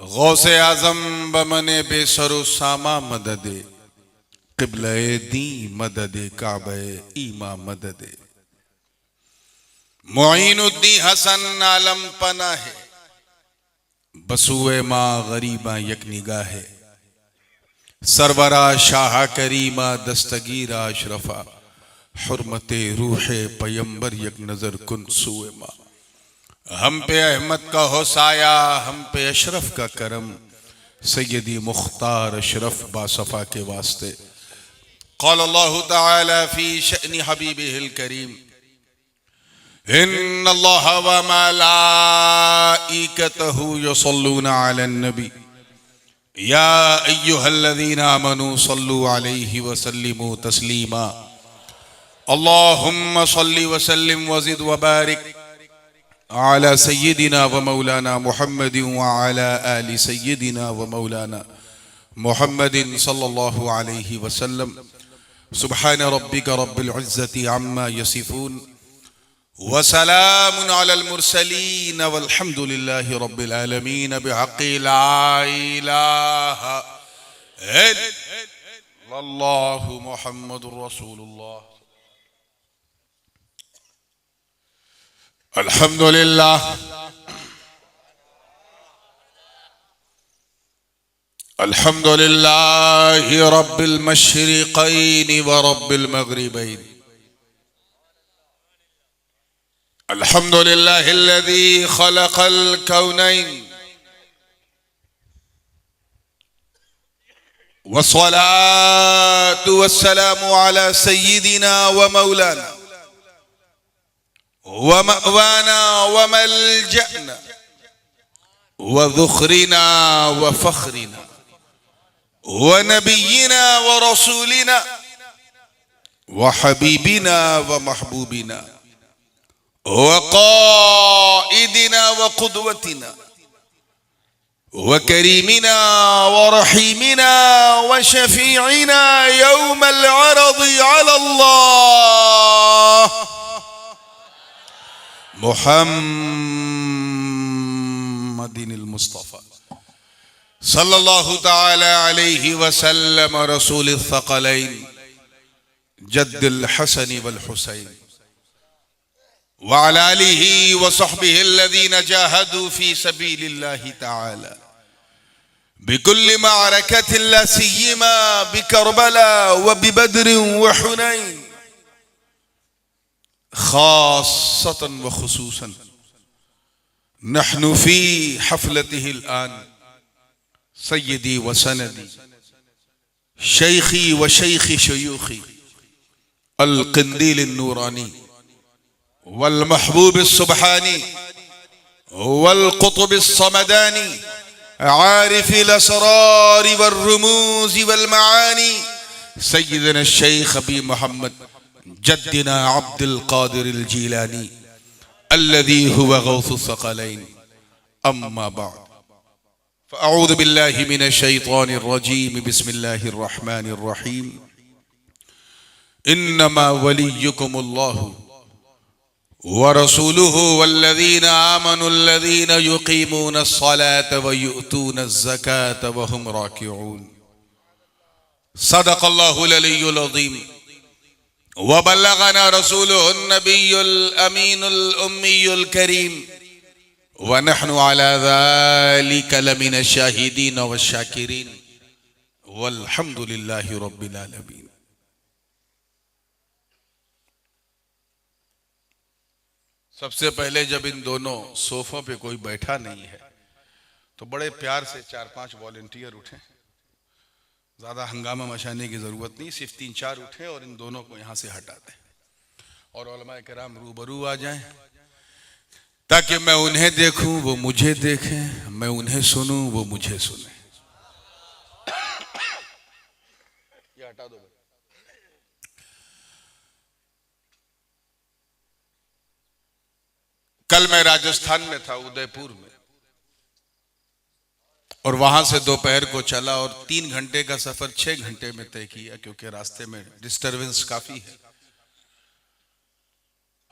गौसे आजम बमने बेसरो सामा मददे, क़िबले दी मददे काबे ईमा मददे। मुईनुद्दीन हसन आलम पना है, बसुए माँ गरीबा यक निगाहे। सरवरा शाह करीमा दस्तगीरा अशरफा, हुर्मते रूहे पयंबर यक नजर कुन सुए माँ। हम पे अहमद का हो साया, हम पे अशरफ का करम, सैयदी मुख्तार अशरफ बासफा के वास्ते। क़ाल अल्लाहु तआला फी शअनि हबीबिहिल करीम, इन्नल्लाह व मलाइकतहु युसल्लूना अलन नबी या अय्युहल्लज़ीना आमनू सल्लू अलैहि व सल्लिमू तस्लीमा। अल्लाहुम्मा सल्लि व सल्लिम व ज़िद व बारिक अला सय्यिदिना व मौलाना मुहम्मदिन व अला आलि सय्यिदिना व मौलाना मुहम्मदिन सल्लल्लाहु अलैहि वसल्लम। सुब्हान रब्बिका रब्बिल इज़्ज़ति अम्मा यसिफून व सलामुन अलल मुरसलीन वल्हम्दुलिल्लाहि रब्बिल आलमीन बिहक़्क़ि ला इलाहा इल्लल्लाहु मुहम्मदुर रसूलुल्लाह। अल्हम्दुलिल्लाह अल्हम्दुलिल्लाहि रब्बिल मशरिक़ैन व रब्बिल मग़रिबैन। अल्हम्दुलिल्लाहिल्लज़ी ख़लक़ल कौनैन वस्सलातु वस्सलामु अला सय्यिदिना व मौलाना व मअवाना व मलजअना व ज़ुख़रिना व फ़ख़्रिना व नबिय्यिना व रसूलिना व हबीबिना व महबूबिना व क़ाइदिना व क़ुदवतिना व करीमिना व रहीमिना व शफ़ीइना यौमल अरज़ि अलल्लाह मुहम्मदिनिल मुस्तफ़ा सल्लल्लाहु तआला अलैहि वसल्लम रसूलिल थक़लैन जद्दिल हसन वल हुसैन व अला आलिहि व सहबिहि अल्लज़ीना जाहदू फी सबीलिल्लाहि तआला बिकुल्लि मअरकतिन ला सिय्यमा बिकरबला व बिबद्र व हुनैन खासतन व खुसूसन। नहनु फी हफ़लतिहिल आन सय्यदी व सनदी शेखी व शेखी शयूखी अल क़िंदील नूरानी वल महबूब सुब्हानी वल क़ुतुब समदानी आरिफ़िल असरार वल रुमूज़ वल मआनी सय्यदना शेख अबी मोहम्मद जद्दिना अब्दुल क़ादिर अल जीलानी अल्लज़ी हुवा गौसुस सक़लैन। अम्मा बअद फ़अऊज़ु बिल्लाहि मिनश शैतानिर रजीम। बिस्मिल्लाहिर रहमानिर रहीम। इन्नमा वलियुकुमुल्लाहु व रसूलुहु वल्लज़ीना आमनुल्लज़ीना युक़ीमूनस सलाता व युअतूनज़ ज़काता व हुम राकिऊन। सदक़ल्लाहुल अलियुल अज़ीम व बल्लगना रसूलुहुन नबियुल अमीनुल उम्मियुल करीम व नहनु अला ज़ालिका लमिनश शाहिदीन व शाकिरीन वल्हम्दुलिल्लाहि रब्बिल आलमीन। सबसे पहले जब इन दोनों सोफों पे कोई बैठा नहीं है तो बड़े प्यार से 4-5 वॉलेंटियर उठे। ज्यादा हंगामा मचाने की जरूरत नहीं, सिर्फ 3-4 उठे और इन दोनों को यहां से हटा दें और उलमा किराम रूबरू आ जाएं, ताकि मैं उन्हें देखूं वो मुझे देखें, मैं उन्हें सुनूं वो मुझे सुने। ये हटा दो। कल मैं राजस्थान में था, उदयपुर में, और वहां से दोपहर को चला और 3 घंटे का सफर 6 घंटे में तय किया, क्योंकि रास्ते में डिस्टरबेंस काफी है।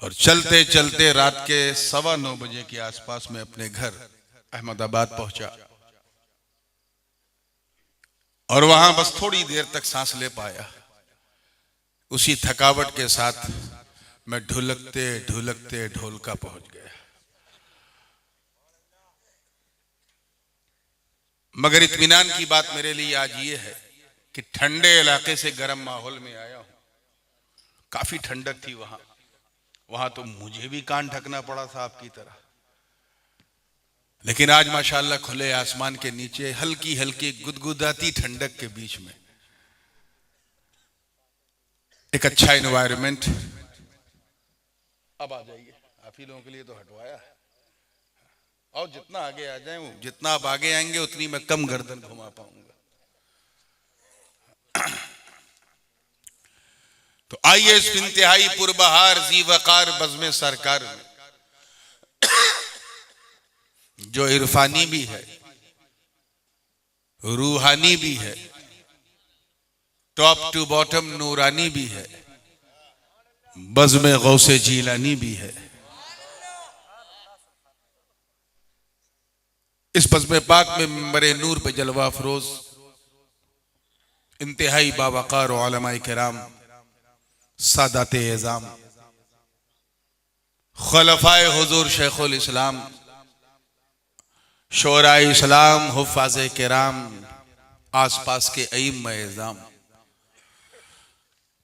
और चलते चलते रात के 9:15 बजे के आसपास में अपने घर अहमदाबाद पहुंचा और वहां बस थोड़ी देर तक सांस ले पाया। उसी थकावट के साथ मैं ढुलकते ढुलकते ढोलका पहुंच गया। मगर इत्मीनान की बात मेरे लिए आज ये है कि ठंडे इलाके से गर्म माहौल में आया हूं। काफी ठंडक थी वहां तो मुझे भी कान ढकना पड़ा था आपकी तरह, लेकिन आज माशाल्लाह खुले आसमान के नीचे हल्की हल्की गुदगुदाती ठंडक के बीच में एक अच्छा एनवायरनमेंट। अब आ जाइए, आप ही लोगों के लिए तो हटवाया है। और जितना आगे आ जाए, जितना आप आगे आएंगे उतनी मैं कम गर्दन घुमा पाऊंगा। तो आइए इस इंतहाई पुरबहार जी वकार बज़्म सरकार में, जो इरफानी भी है, रूहानी भी है, टॉप टू बॉटम नूरानी भी है, बज़्म गौसे जीलानी भी है, इस बज़्म पाक में मिंबरे नूर पे जलवा अफरोज इंतहाई बावकार उलमाए किराम, सादाते एज़ाम, खुलफाए हुजूर शेखुल इस्लाम, शोराए इस्लाम, हुफ़ाज़े किराम, आसपास के अइम्मा एज़ाम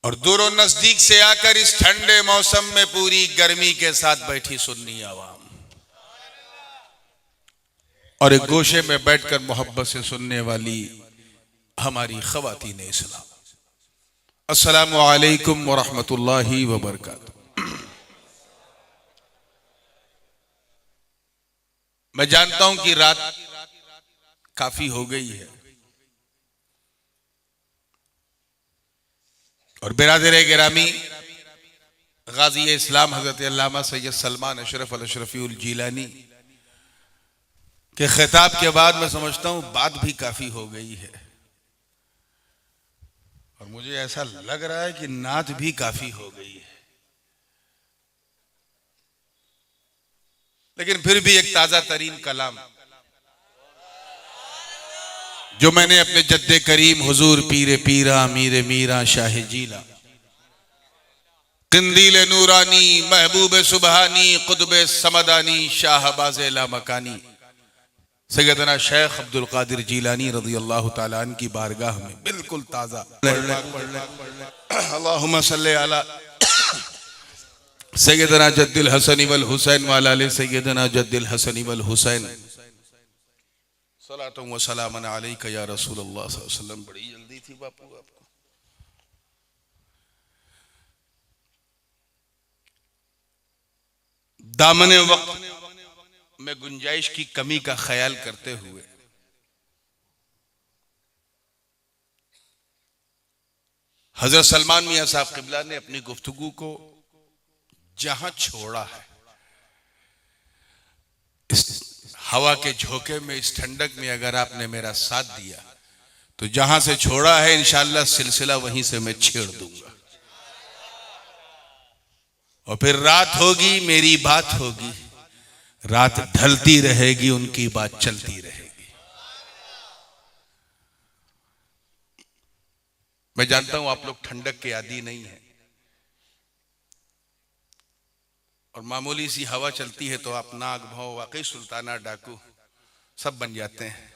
और दूर और नजदीक से आकर इस ठंडे मौसम में पूरी गर्मी के साथ बैठी सुन्नी आवाम और एक गोशे में बैठकर मोहब्बत से सुनने वाली हमारी ख़वातीन इस्लाम, अस्सलामु अलैकुम व रहमतुल्लाहि व बरकातुहू। मैं जानता हूं कि रात काफी हो गई है और बिरादर गिरामी गाजी इस्लाम हजरत अल्लामा सैयद सलमान अशरफ अल अशरफी उल जीलानी के खिताब के बाद मैं समझता हूं बात भी काफी हो गई है और मुझे ऐसा लग रहा है कि नात भी काफी हो गई है, लेकिन फिर भी एक ताजा तरीन कलाम जो मैंने अपने जद्दे करीम हुजूर पीरे पीरा मीरे मीरा शाह जीला, किंदील नूरानी, महबूब सुबहानी, कुतुब समदानी, शाहबाज़ लामकानी सैयदना शेख अब्दुल कादिर जीलानी रज़ियल्लाहु ताला अन्हु की बारगाह में बिल्कुल ताजा अल्लाहुम्मा सल्ली अला सैयदना जद्दिल हसन वल हुसैन वाला ले सैयदना जद्दिल हसन वल हुसैन सलातु व सलामन अलैका या रसूलुल्लाह सल्लल्लाहु अलैहि वसल्लम। बड़ी जल्दी थी बापू आपको। दामने वक्त में गुंजाइश की कमी का ख्याल करते हुए हजरत सलमान मियां साहब क़िबला ने अपनी गुफ्तगू को जहां छोड़ा है, इस हवा के झोंके में, इस ठंडक में अगर आपने मेरा साथ दिया तो जहां से छोड़ा है इंशाअल्लाह सिलसिला वहीं से मैं छेड़ दूंगा और फिर रात होगी, मेरी बात होगी, रात ढलती रहेगी, उनकी बात चलती रहेगी। मैं जानता हूं आप लोग ठंडक के आदी नहीं हैं और मामूली सी हवा चलती है तो आप नाग भाव, वाकई सुल्ताना, डाकू सब बन जाते हैं।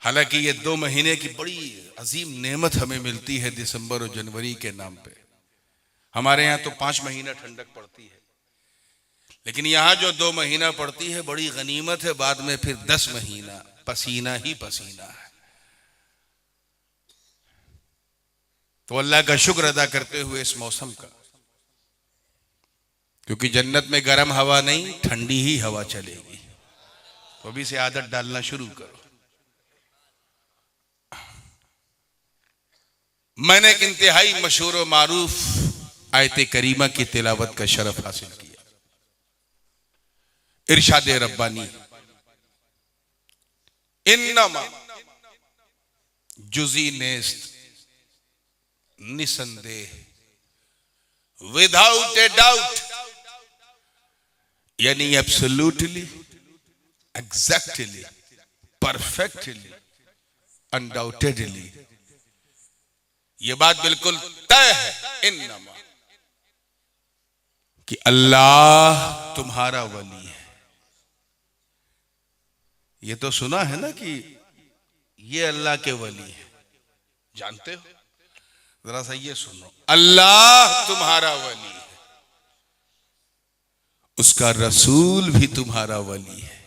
हालांकि ये 2 महीने की बड़ी अजीम नेमत हमें मिलती है दिसंबर और जनवरी के नाम पे। हमारे यहाँ तो 5 महीना ठंडक पड़ती है, लेकिन यहां जो 2 महीना पड़ती है बड़ी गनीमत है, बाद में फिर 10 महीना पसीना ही पसीना है। तो अल्लाह का शुक्र अदा करते हुए इस मौसम का, क्योंकि जन्नत में गर्म हवा नहीं ठंडी ही हवा चलेगी, तो अभी से आदत डालना शुरू करो। मैंने एक इंतहाई मशहूर और मारूफ आयत करीमा की तिलावत का शरफ हासिल किया। इरशाद रब्बानी, इन्नमा जुजी नेस्त, निसंदेह, विदाउट ए डाउट, यानी एब्सोल्युटली, एग्जैक्टली, परफेक्टली, अनडाउटेडली, यह बात बिल्कुल तय है, इन्नमा, कि अल्लाह तुम्हारा वली है। ये तो सुना है ना कि ये अल्लाह के वली है, जानते हो? जरा सा ये सुनो, अल्लाह तुम्हारा वली है, उसका रसूल भी तुम्हारा वली है,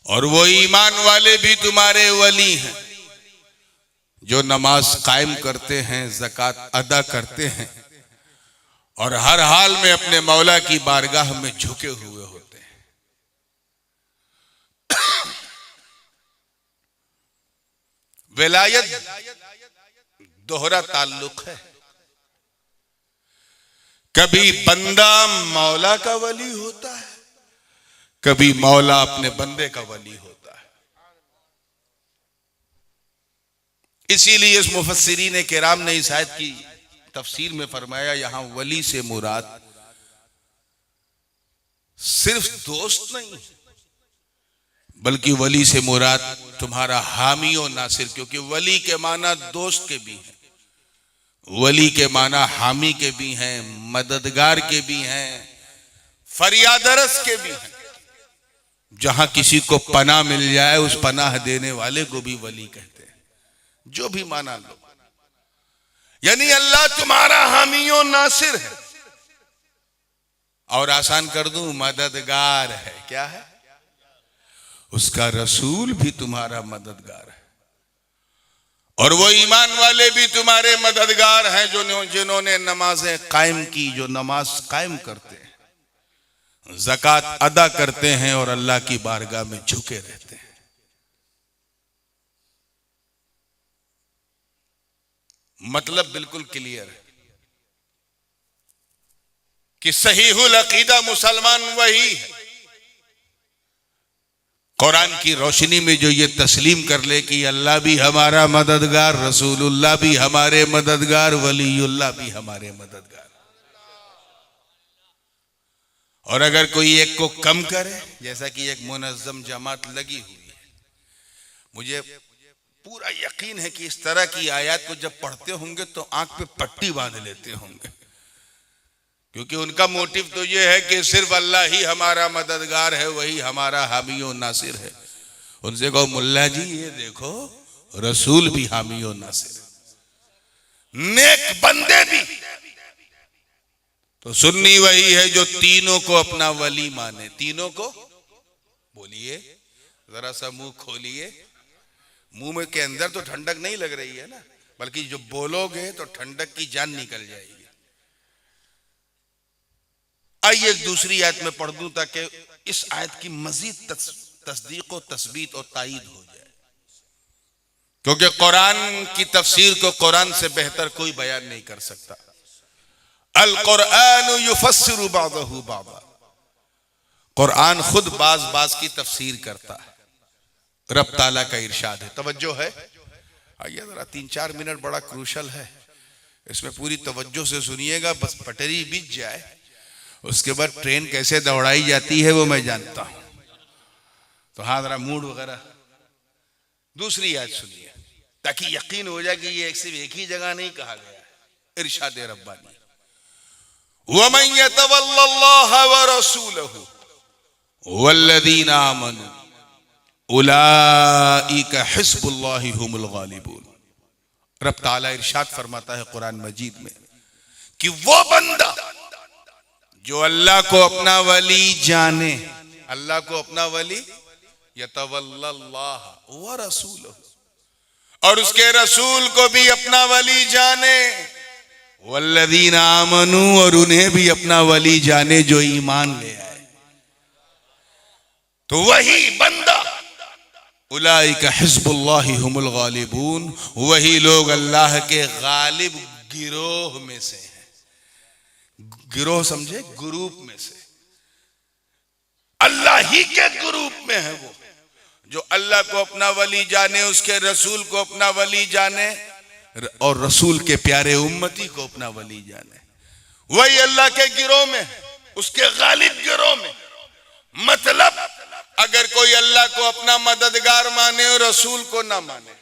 और वो ईमान वाले भी तुम्हारे वली हैं जो नमाज कायम करते हैं, ज़कात अदा करते हैं और हर हाल में अपने मौला की बारगाह में झुके हुए होते हैं। विलायत दोहरा ताल्लुक है, कभी बंदा मौला का वली होता है, कभी मौला अपने बंदे का वली होता है। इसीलिए इस मुफस्सिरीन किराम ने इस आयत की तफसीर में फरमाया, यहां वली से मुराद सिर्फ दोस्त नहीं, बल्कि वली से मुराद तुम्हारा हामी और नासिर, क्योंकि वली के माना दोस्त के भी हैं, वली के माना हामी के भी हैं, मददगार के भी हैं, फरियादरस के भी हैं। जहां किसी को पनाह मिल जाए उस पनाह देने वाले को भी वली कहते हैं, जो भी माना लो। यानी अल्लाह तुम्हारा हामी और नासिर है, और आसान कर दूं, मददगार है। क्या है? उसका रसूल भी तुम्हारा मददगार है, और वो ईमान वाले भी तुम्हारे मददगार हैं जो जिन्होंने नमाजें कायम की, जो नमाज कायम करते हैं, ज़कात अदा करते हैं और अल्लाह की बारगाह में झुके रहते हैं। मतलब बिल्कुल क्लियर है कि सहीहुल अकीदा मुसलमान वही है, कुरान की रोशनी में जो ये तस्लीम कर ले कि अल्लाह भी हमारा मददगार, रसूलुल्लाह भी हमारे मददगार, वलीउल्लाह भी हमारे मददगार। और अगर कोई एक को कम करे, जैसा कि एक मुनज़्ज़म जमात लगी हुई है, मुझे पूरा यकीन है कि इस तरह की आयत को जब पढ़ते होंगे तो आंख पे पट्टी बांध लेते होंगे, क्योंकि उनका मोटिव तो ये है कि सिर्फ अल्लाह ही हमारा मददगार है, वही हमारा हामी और नासिर है। उनसे कहो, मुल्ला जी ये देखो, रसूल भी हामी और नासिर है, नेक बंदे भी। तो सुन्नी वही है जो तीनों को अपना वली माने। तीनों को बोलिए, जरा सा मुंह खोलिए। मुंह में के अंदर तो ठंडक नहीं लग रही है ना, बल्कि जो बोलोगे तो ठंडक की जान निकल जाएगी। आइए एक दूसरी आयत में पढ़ दूं ताकि इस आयत की मजीद तस्दीक और तस्बीत और तायीद हो जाए, क्योंकि कुरान की तफसीर को कुरान से बेहतर कोई बयान नहीं कर सकता। अल कुरान युफस्सिरु बादहु बादा, कुरान खुद बाज की तफसीर करता है। रब ताला का इरशाद है, तवज्जो है। आइए जरा 3-4 मिनट बड़ा क्रूशल है, इसमें पूरी तवज्जो से सुनिएगा, बस पटरी बीत जाए उसके बाद ट्रेन कैसे दौड़ाई जाती है वो मैं जानता हूं। तो हाँ, जरा मूड वगैरह। दूसरी आयत सुनिए ताकि यकीन हो जाए कि ये सिर्फ एक ही जगह नहीं कहा गया है। इरशाद रब्बानी, वमन यतवल्लल्लाह व रसूलहु वल्लज़ीना आमनू उलाइका हिस्बुल्लाहि हुमुल गालिबून। रब ताला इरशाद फरमाता है कुरान मजीद में कि वो बंदा जो अल्लाह को अपना वली जाने, अल्लाह को अपना वली, यतवल्लल्लाह व रसूलहू, और उसके रसूल को भी अपना वली जाने, वल्लज़ीना आमनू, और उन्हें भी अपना वली जाने जो ईमान ले आए। तो वही बंदा, उलाइका हिज़्बुल्लाहि हुमुल गालिबून, वही लोग अल्लाह के गालिब गिरोह में से हैं। गिरोह समझे, ग्रुप में से, अल्लाह ही के ग्रुप में है वो जो अल्लाह को अपना वली जाने, उसके रसूल को अपना वली जाने, और रसूल के प्यारे उम्मती को अपना वली जाने। वही अल्लाह के गिरोह में, उसके गालिब गिरोह में। मतलब अगर कोई अल्लाह को अपना मददगार माने और रसूल को ना माने,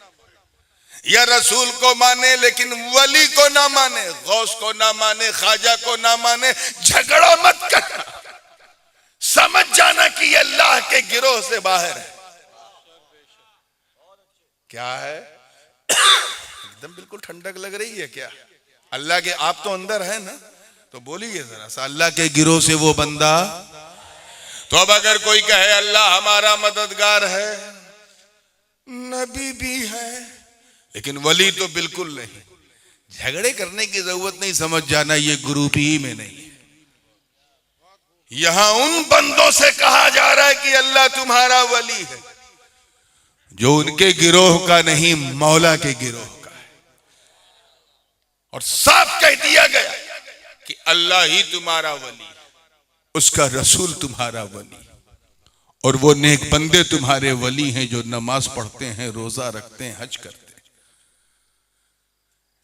या रसूल को माने लेकिन वली को ना माने, गौस को ना माने, ख्वाजा को ना माने, झगड़ा मत करना, समझ जाना कि अल्लाह के गिरोह से बाहर है। क्या है? एकदम बिल्कुल ठंडक लग रही है क्या? अल्लाह के, आप तो अंदर है ना, तो बोलिए जरा सा, अल्लाह के गिरोह से वो बंदा। तो अब अगर कोई कहे अल्लाह हमारा मददगार है, नबी भी है, लेकिन वली तो बिल्कुल नहीं, झगड़े करने की जरूरत नहीं, समझ जाना ये ग्रुप ही में नहीं है। यहां उन बंदों से कहा जा रहा है कि अल्लाह तुम्हारा वली है जो उनके गिरोह का नहीं, मौला के गिरोह का है। और साफ कह दिया गया कि अल्लाह ही तुम्हारा वली है, उसका रसूल तुम्हारा वली, और वो नेक बंदे तुम्हारे वली हैं जो नमाज पढ़ते हैं, रोजा रखते हैं, हज करते हैं।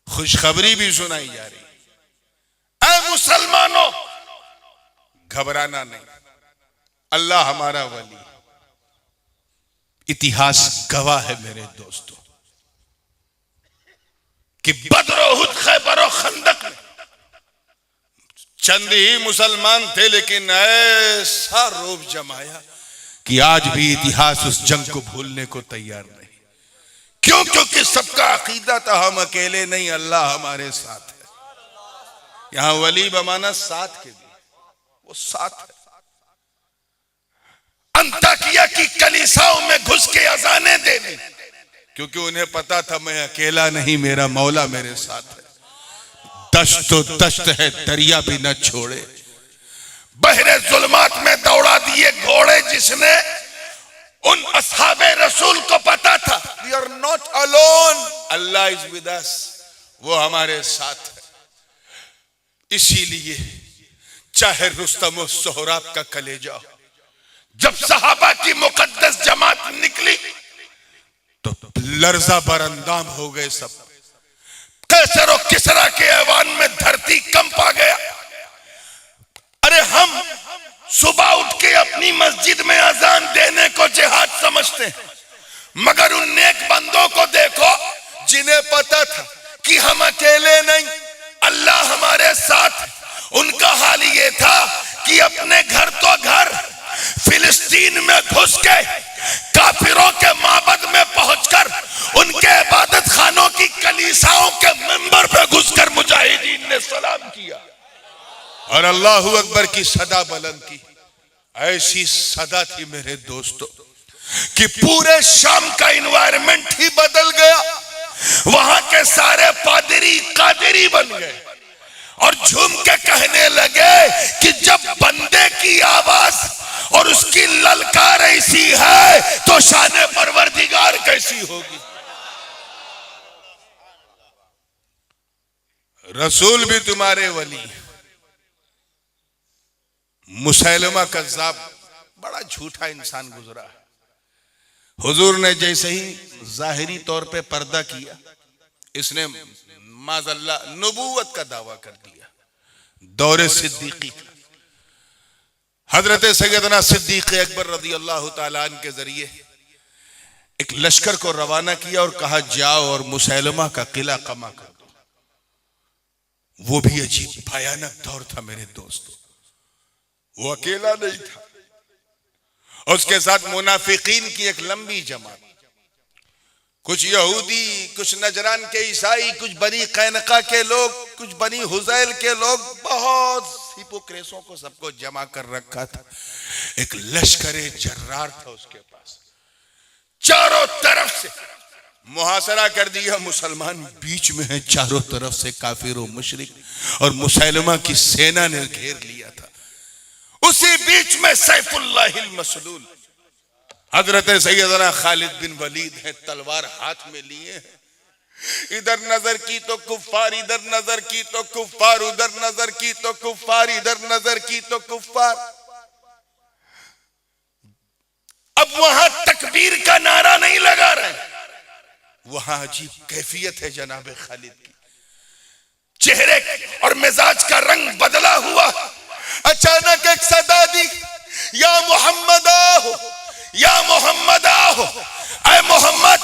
खुशखबरी भी सुनाई जा रही, ऐ मुसलमानों, घबराना नहीं, अल्लाह हमारा वली। इतिहास गवाह है मेरे दोस्तों कि बदर, उहुद, खैबर और खंदक में चंद ही मुसलमान थे, लेकिन ऐसा रोब जमाया कि आज भी इतिहास उस जंग को भूलने को तैयार नहीं। क्यों? क्योंकि सबका अकीदा था हम अकेले नहीं, अल्लाह हमारे साथ है। यहां वली बमाना साथ के लिए, वो साथ है। अंताकिया की कलीसाओं में घुस के अजानें देने, क्योंकि उन्हें पता था मैं अकेला नहीं, मेरा मौला मेरे साथ है। दश्त तो दश्त है, दरिया भी न छोड़े, बहरे जुल्मात में दौड़ा दिए घोड़े, जिसने उन अस्हाबे रसूल को पता था we are not alone, Allah is with us, वो हमारे साथ है। इसीलिए चाहे रुस्तम और सोहराब का कलेजा, जब सहाबा की मुकद्दस जमात निकली तो लर्जा बरंदाम हो गए सब। कैसर और किसरा के ऐवान में धरती कंप आ गया। अरे हम सुबह उठ के अपनी मस्जिद में अजान देने को जिहाद समझते हैं, मगर उन नेक बंदों को देखो जिन्हें पता था कि हम अकेले नहीं, अल्लाह हमारे साथ। उनका हाल ये था कि अपने घर तो घर, फिलिस्तीन में घुस के काफिरों के माबद में पहुंचकर उनके इबादत खानों की कलीसाओं के मिंबर पे घुसकर मुजाहिदीन ने सलाम किया और अल्लाहू अकबर की सदा बुलंद की। ऐसी सदा थी मेरे दोस्तों कि पूरे शाम का इन्वायरमेंट ही बदल गया। वहां के सारे पादरी कादरी बन गए और झूम के कहने लगे कि जब बंदे की आवाज और उसकी ललकार ऐसी है तो शान परवरदिगार कैसी होगी। रसूल भी तुम्हारे वली। मुसैलमा कज़्ज़ाब बड़ा झूठा इंसान गुजरा है। हुजूर ने जैसे ही जाहिरी तौर पे पर्दा किया, इसने माज़अल्लाह नबूवत का दावा कर दिया। दौरे सिद्दीकी हजरत सैयदना सिद्दीक अकबर रज़ी अल्लाह ताला अन्हु के जरिए एक लश्कर को रवाना किया और कहा जाओ और मुसैलमा का किला कमा कर दो। वो भी अजीब भयानक दौर था मेरे दोस्तों। वो अकेला नहीं था, उसके साथ मुनाफिकीन की एक लंबी जमात, कुछ यहूदी, कुछ नजरान के ईसाई, कुछ बनी कैनका के लोग, कुछ बनी हुजैल के लोग, बहुत हिपोक्रेसों को सबको जमा कर रखा था। एक लश्करे जर्रार था उसके पास, चारों तरफ से मुहासरा कर दिया। मुसलमान बीच में है, चारों तरफ से काफिर और मुशरिक और मुसैलमा की सेना ने घेर लिया था। उसी बीच में सैफुल्लाहिल मसलूल हजरत सैयदना खालिद बिन वलीद है, तलवार हाथ में लिए हैं। इधर नजर की तो कुफ्फार, इधर नजर की तो कुफ्फार, उधर नजर की तो कुफ्फार, इधर नजर की तो कुफ्फार। अब वहां तकबीर का नारा नहीं लगा रहे, वहां अजीब कैफियत है जनाब खालिद की। चेहरे और मिजाज का रंग बदला हुआ। अचानक एक सदा दी, या मोहम्मद आओ, या मोहम्मद आओ। ऐ मोहम्मद,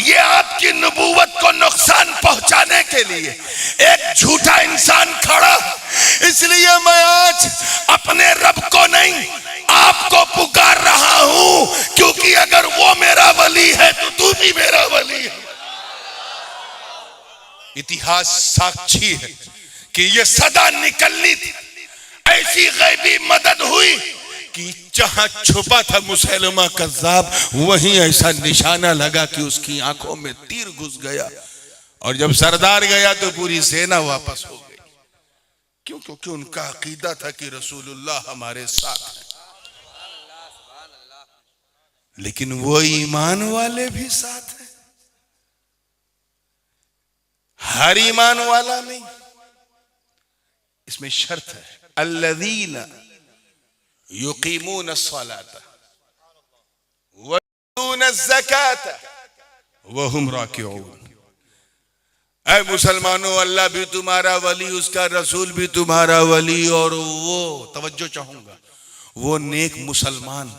ये आपकी नबूवत को नुकसान पहुंचाने के लिए एक झूठा इंसान खड़ा, इसलिए मैं आज अपने रब को नहीं आपको पुकार रहा हूं, क्योंकि अगर वो मेरा वली है तो तू भी मेरा वली है। इतिहास साक्षी है कि ये सदा निकलनी थी। ऐसी गैबी मदद हुई कि जहां छुपा था मुसैलमा कज़्ज़ाब, वहीं ऐसा निशाना लगा कि उसकी आंखों में तीर घुस गया। और जब सरदार गया तो पूरी सेना वापस हो गई। क्यों? क्योंकि उनका अकीदा था कि रसूलुल्लाह हमारे साथ है। लेकिन वो ईमान वाले भी साथ हैं, हर ईमान वाला नहीं। इसमें शर्त है, अल्लज़ीना युकीमून अस्सलाता व युतून अज़्ज़काता व हुम राकिऊन। ऐ मुसलमानों, अल्लाह भी तुम्हारा वली, उसका रसूल भी तुम्हारा वली, और वो, तवज्जो चाहूंगा, वो नेक मुसलमान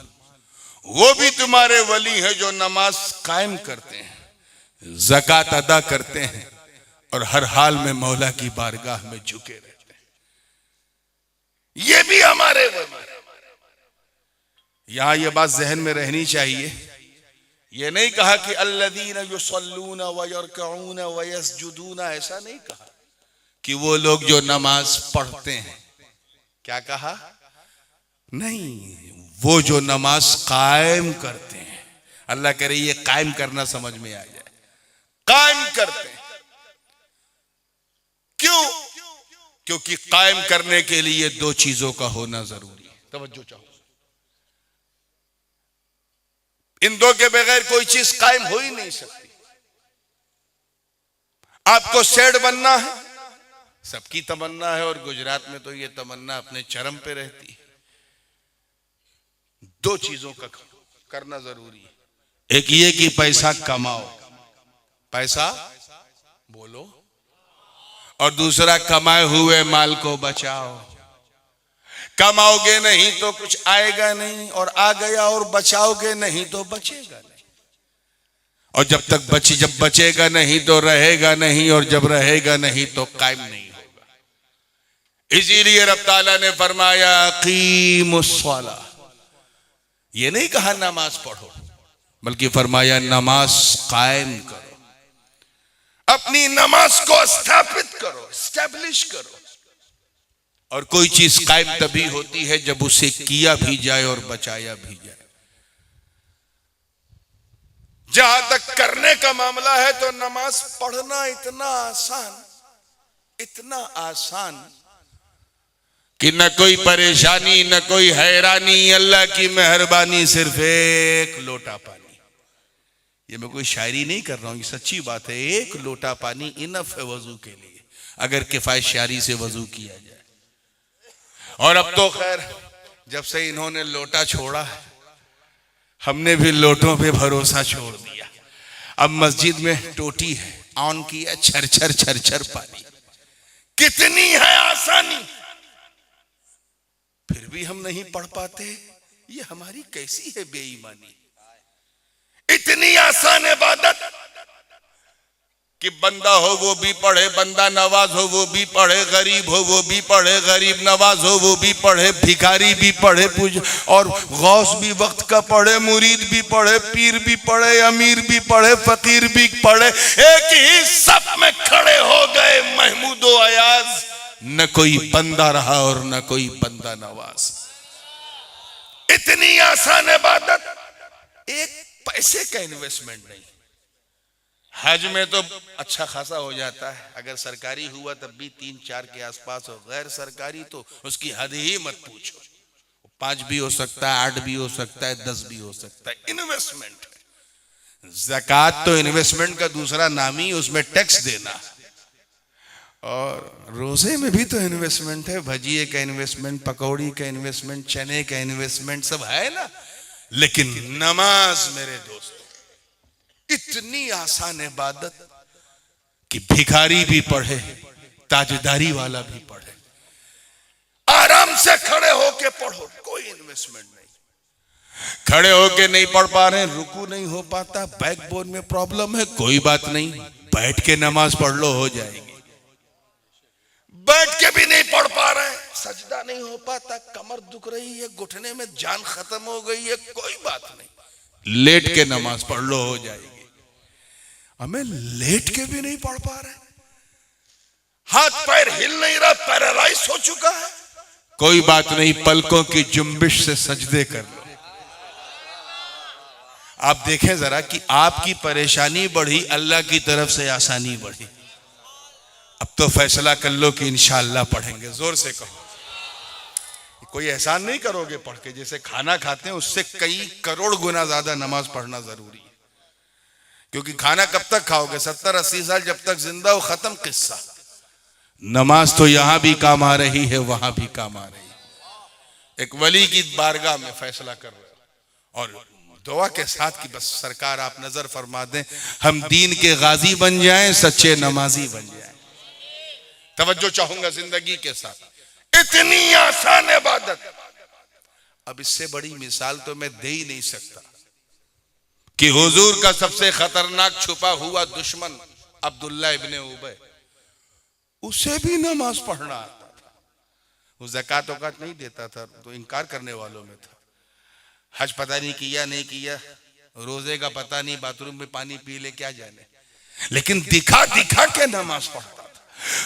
वो भी तुम्हारे वली है जो नमाज कायम करते हैं, ज़कात अदा करते हैं और हर हाल में मौला की बारगाह में झुके रहते हैं। ये भी हमारे वली। यहां ये बात जहन में रहनी चाहिए। ये नहीं कहा कि अल्लज़ीना युसल्लूना व यरकऊना व यसजुदूना, ऐसा नहीं कहा कि वो लोग जो नमाज पढ़ते हैं। क्या कहा? नहीं, वो जो नमाज कायम करते हैं। अल्लाह करे ये कायम करना समझ में आ जाए। कायम करते हैं। क्यों? क्योंकि कायम करने के लिए दो चीजों का होना जरूरी है। तवज्जो चाहो, इन दो के बगैर कोई चीज कायम हो ही नहीं सकती। आपको सेठ बनना है, सबकी तमन्ना है, और गुजरात में तो ये तमन्ना अपने चरम पे रहती है। दो चीजों का करना जरूरी है। एक ये कि पैसा कमाओ, पैसा बोलो, और दूसरा कमाए हुए माल को बचाओ। कमाओगे नहीं तो कुछ आएगा नहीं, और आ गया और बचाओगे नहीं तो बचेगा नहीं। और जब बचेगा नहीं तो रहेगा नहीं, और जब रहेगा नहीं तो कायम नहीं होगा। इसीलिए रब ताला ने फरमाया कीमुस्सलाह। ये नहीं कहा नमाज पढ़ो, बल्कि फरमाया नमाज कायम करो। अपनी नमाज को स्थापित करो, स्टैब्लिश करो। और कोई चीज कायम तभी होती है जब उसे किया भी जाए और बचाया भी जाए। जहां तक करने का मामला है तो नमाज पढ़ना इतना आसान कि न कोई परेशानी, न कोई हैरानी, अल्लाह की मेहरबानी, सिर्फ एक लोटा पानी। ये मैं कोई शायरी नहीं कर रहा हूं, ये सच्ची बात है। एक लोटा पानी इनफ है वजू के लिए, अगर किफायत शारी से वजू किया जाए। और अब तो खैर जब से इन्होंने लोटा छोड़ा है, हमने भी लोटों पे भरोसा छोड़ दिया। अब मस्जिद में टोटी है, ऑन किया, छर छर पानी। कितनी है आसानी, फिर भी हम नहीं पढ़ पाते। ये हमारी कैसी है बेईमानी। इतनी आसान इबादत कि बंदा हो वो भी पढ़े, बंदा नवाज हो वो भी पढ़े, गरीब हो वो भी पढ़े, गरीब नवाज हो वो भी पढ़े, भिखारी भी पढ़े, पूज और गौस भी वक्त का पढ़े, मुरीद भी पढ़े, पीर भी पढ़े, अमीर भी पढ़े, फकीर भी पढ़े। एक ही सफ में खड़े हो गए महमूद अयाज न कोई बंदा रहा और न कोई बंदा नवाज। इतनी आसान इबादत, एक पैसे का इन्वेस्टमेंट नहीं। हज में तो अच्छा खासा हो जाता है, अगर सरकारी हुआ तब भी 3-4 के आसपास, और गैर सरकारी तो उसकी हद ही मत पूछो, 5 भी हो सकता है, 8 भी हो सकता है, 10 भी हो सकता है। इन्वेस्टमेंट है। ज़कात तो इन्वेस्टमेंट का दूसरा नाम ही, उसमें टैक्स देना। और रोजे में भी तो इन्वेस्टमेंट है, भजिए का इन्वेस्टमेंट, पकौड़ी का इन्वेस्टमेंट, चने का इन्वेस्टमेंट, सब है ना। लेकिन नमाज मेरे दोस्तों इतनी आसान इबादत कि भिखारी भी पढ़े, ताजदारी वाला भी पढ़े, आराम से खड़े होके पढ़ो, कोई इन्वेस्टमेंट नहीं। खड़े होके नहीं पढ़ पा रहे, रुकू नहीं हो पाता, बैकबोन में प्रॉब्लम है, कोई बात नहीं, बैठ के नमाज पढ़ लो, हो जाएगी। बैठ के भी नहीं पढ़ पा रहे, सजदा नहीं हो पाता, कमर दुख रही है, घुटने में जान खत्म हो गई है, कोई बात नहीं, लेट के नमाज पढ़ लो, हो जाएगी। हमें लेट के भी नहीं पढ़ पा रहे, हाथ पैर हिल नहीं रहा, पैरालाइज हो चुका है, कोई बात नहीं, पलकों की जुम्बिश से सजदे कर लो। आप देखें जरा कि आपकी परेशानी बढ़ी, अल्लाह की तरफ से आसानी बढ़ी। अब तो फैसला कर लो कि इंशाअल्लाह पढ़ेंगे, जोर से कहो। कोई एहसान नहीं करोगे पढ़ के, जैसे खाना खाते हैं उससे कई करोड़ गुना ज्यादा नमाज पढ़ना जरूरी है। क्योंकि खाना कब तक खाओगे, 70-80 साल जब तक जिंदा हो, खत्म किस्सा। नमाज तो यहां भी काम आ रही है, वहां भी काम आ रही है। एक वली की बारगाह में फैसला कर रहे हो और दुआ के साथ कि बस सरकार आप नजर फरमा दें, हम दीन के गाजी बन जाएं, सच्चे नमाजी बन जाएं। तवज्जो चाहूंगा जिंदगी के साथ। इतनी आसान इबादत, अब इससे बड़ी मिसाल तो मैं दे ही नहीं सकता कि हुजूर का सबसे खतरनाक छुपा हुआ दुश्मन अब्दुल्ला इब्ने उबय, उसे भी नमाज पढ़ना आता था। वो ज़कात वकात नहीं देता था, तो इनकार करने वालों में था। हज पता नहीं किया नहीं किया, रोजे का पता नहीं, बाथरूम में पानी पी ले क्या जाने, लेकिन दिखा दिखा के नमाज पढ़ता था।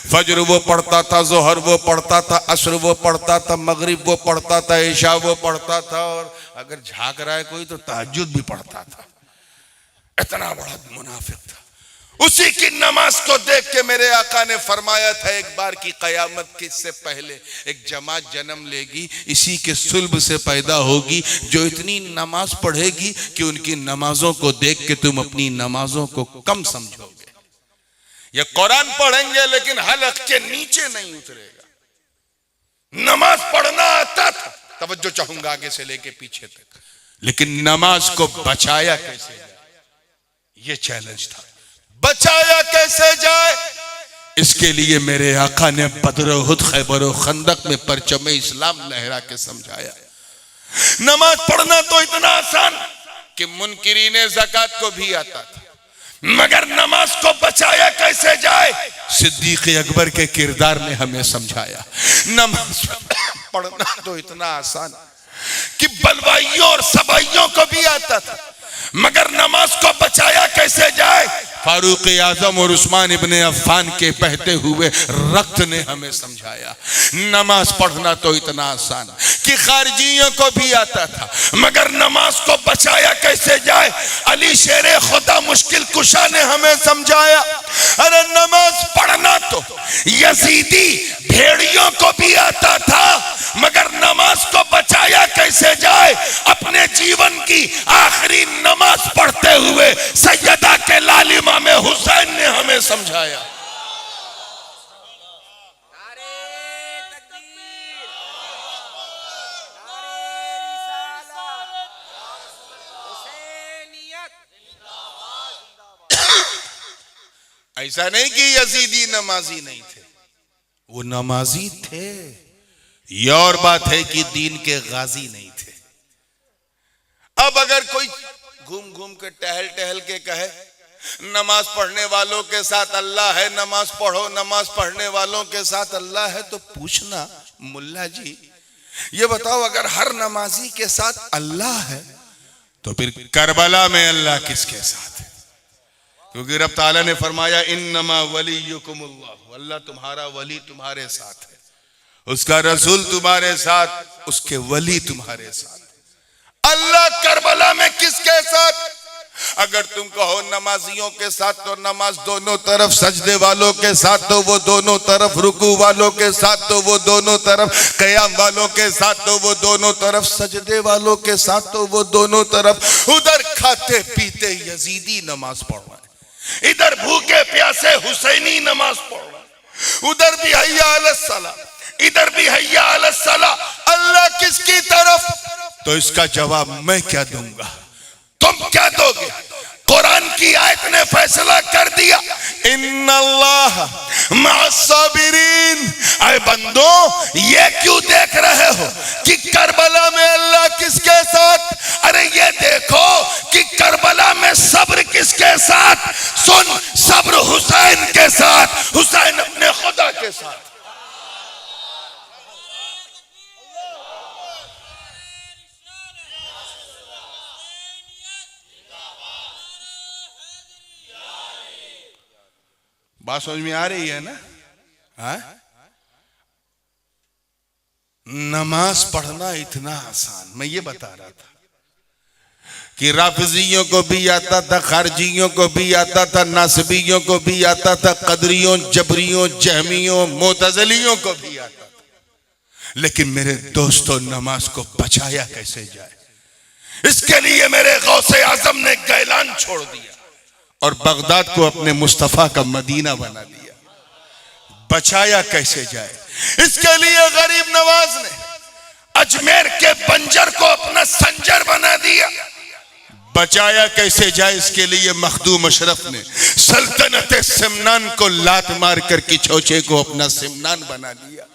फजर वो पढ़ता था, जोहर वो पढ़ता था, असर वो पढ़ता था, मगरिब वो पढ़ता था, इशा वो पढ़ता था, और अगर झांक रहा है कोई तो तहज्जुद भी पढ़ता था। इतना बड़ा मुनाफिक था। उसी की नमाज को देख के मेरे आका ने फरमाया था एक बार की कयामत के से पहले एक जमात जन्म लेगी, इसी के सुल्ब से पैदा होगी, जो इतनी नमाज पढ़ेगी कि उनकी नमाजों को देख के तुम अपनी नमाजों को कम समझोगे। ये कुरान पढ़ेंगे लेकिन हलक के नीचे नहीं उतरेगा। नमाज पढ़ना आता था, तवज्जो चाहूंगा आगे से लेके पीछे तक, लेकिन नमाज को बचाया कैसे जाए, ये चैलेंज था। बचाया कैसे जाए, इसके लिए मेरे आका ने बदर उहुद, खैबर और खंदक में परचम इस्लाम लहरा के समझाया। नमाज पढ़ना तो इतना आसान कि मुनकिरीने ज़कात को भी आता था, मगर नमाज को बचाया कैसे जाए, सिद्दीक़ अकबर के किरदार ने हमें समझाया। नमाज पढ़ना तो इतना आसान कि बलवाइयों और सबाइयों को भी आता था, मगर नमाज को बचाया कैसे जाए, फारूक आजम और उस्मान इब्ने अफ़्फ़ान के बहते हुए रक्त ने हमें समझाया। नमाज पढ़ना तो इतना आसान कि खारजियों को भी आता था, मगर नमाज को बचाया कैसे जाए, अली शेरे खुदा मुश्किल कुशा ने हमें समझाया। अरे नमाज पढ़ना तो यजीदी भेड़ियों को भी आता था, मगर नमाज को बचाया कैसे जाए, अपने जीवन की आखिरी नमाज पढ़ते हुए सैयदा के लाल इमाम हुसैन ने हमें समझाया। ऐसा नहीं कि यजीदी नमाजी नहीं थे, वो नमाजी थे, ये और बात है कि दीन के गाजी नहीं थे। अब अगर कोई घूम घूम के टहल टहल के कहे नमाज पढ़ने वालों के साथ अल्लाह है, नमाज पढ़ो, नमाज पढ़ने वालों के साथ अल्लाह है, तो पूछना मुल्ला जी ये बताओ, अगर हर नमाजी के साथ अल्लाह है तो फिर करबला में अल्लाह किसके साथ है? क्योंकि रब ताला ने फरमाया इन्नमा वलियुकुमुल्लाह, अल्लाह तुम्हारा वली तुम्हारे साथ है, उसका रसूल तुम्हारे साथ, उसके वली तुम्हारे साथ। अल्लाह करबला में किसके साथ? अगर तुम कहो नमाजियों के साथ तो नमाज दोनों तरफ, सजदे वालों के साथ तो वो दोनों तरफ, रुकू वालों के साथ तो वो दोनों तरफ, क़याम वालों के साथ तो वो दोनों तरफ, सजदे वालों के साथ तो वो दोनों तरफ। उधर खाते पीते यजीदी नमाज पढ़ रहा है, इधर भूखे प्यासे हुसैनी नमाज पढ़ रहा है, उधर भी हय्या अलस सला, इधर भी हय्या अलस सला। अल्लाह किसकी तरफ? तो इसका जवाब मैं क्या दूंगा, तुम क्या दोगे? कुरान की आयत ने फैसला कर दिया, इन्नल्लाह मअस्साबिरीन। ऐ बंदो, ये क्यों देख रहे हो कि करबला में अल्लाह किसके साथ? अरे ये देखो कि करबला में सब्र किसके साथ? सुन, सब्र हुसैन के साथ, हुसैन अपने खुदा के साथ। बात समझ में आ रही है ना? नमाज पढ़ना इतना आसान, मैं ये बता रहा था कि राफिजियों को भी आता था, खारजियों को भी आता था, नासबियों को भी आता था, कदरियों, जबरियों, जहमियों, मोतज़िलियों को भी आता था। लेकिन मेरे दोस्तों, नमाज को बचाया कैसे जाए, इसके लिए मेरे गौसे आजम ने गैलान छोड़ दिया और बगदाद को अपने मुस्तफा का मदीना बना दिया। बचाया कैसे जाए, इसके लिए गरीब नवाज ने अजमेर के बंजर को अपना संजर बना दिया। बचाया कैसे जाए, इसके लिए मखदूम अशरफ ने सल्तनत सिमनान को लात मार कर किछोचे को अपना सिमनान बना दिया।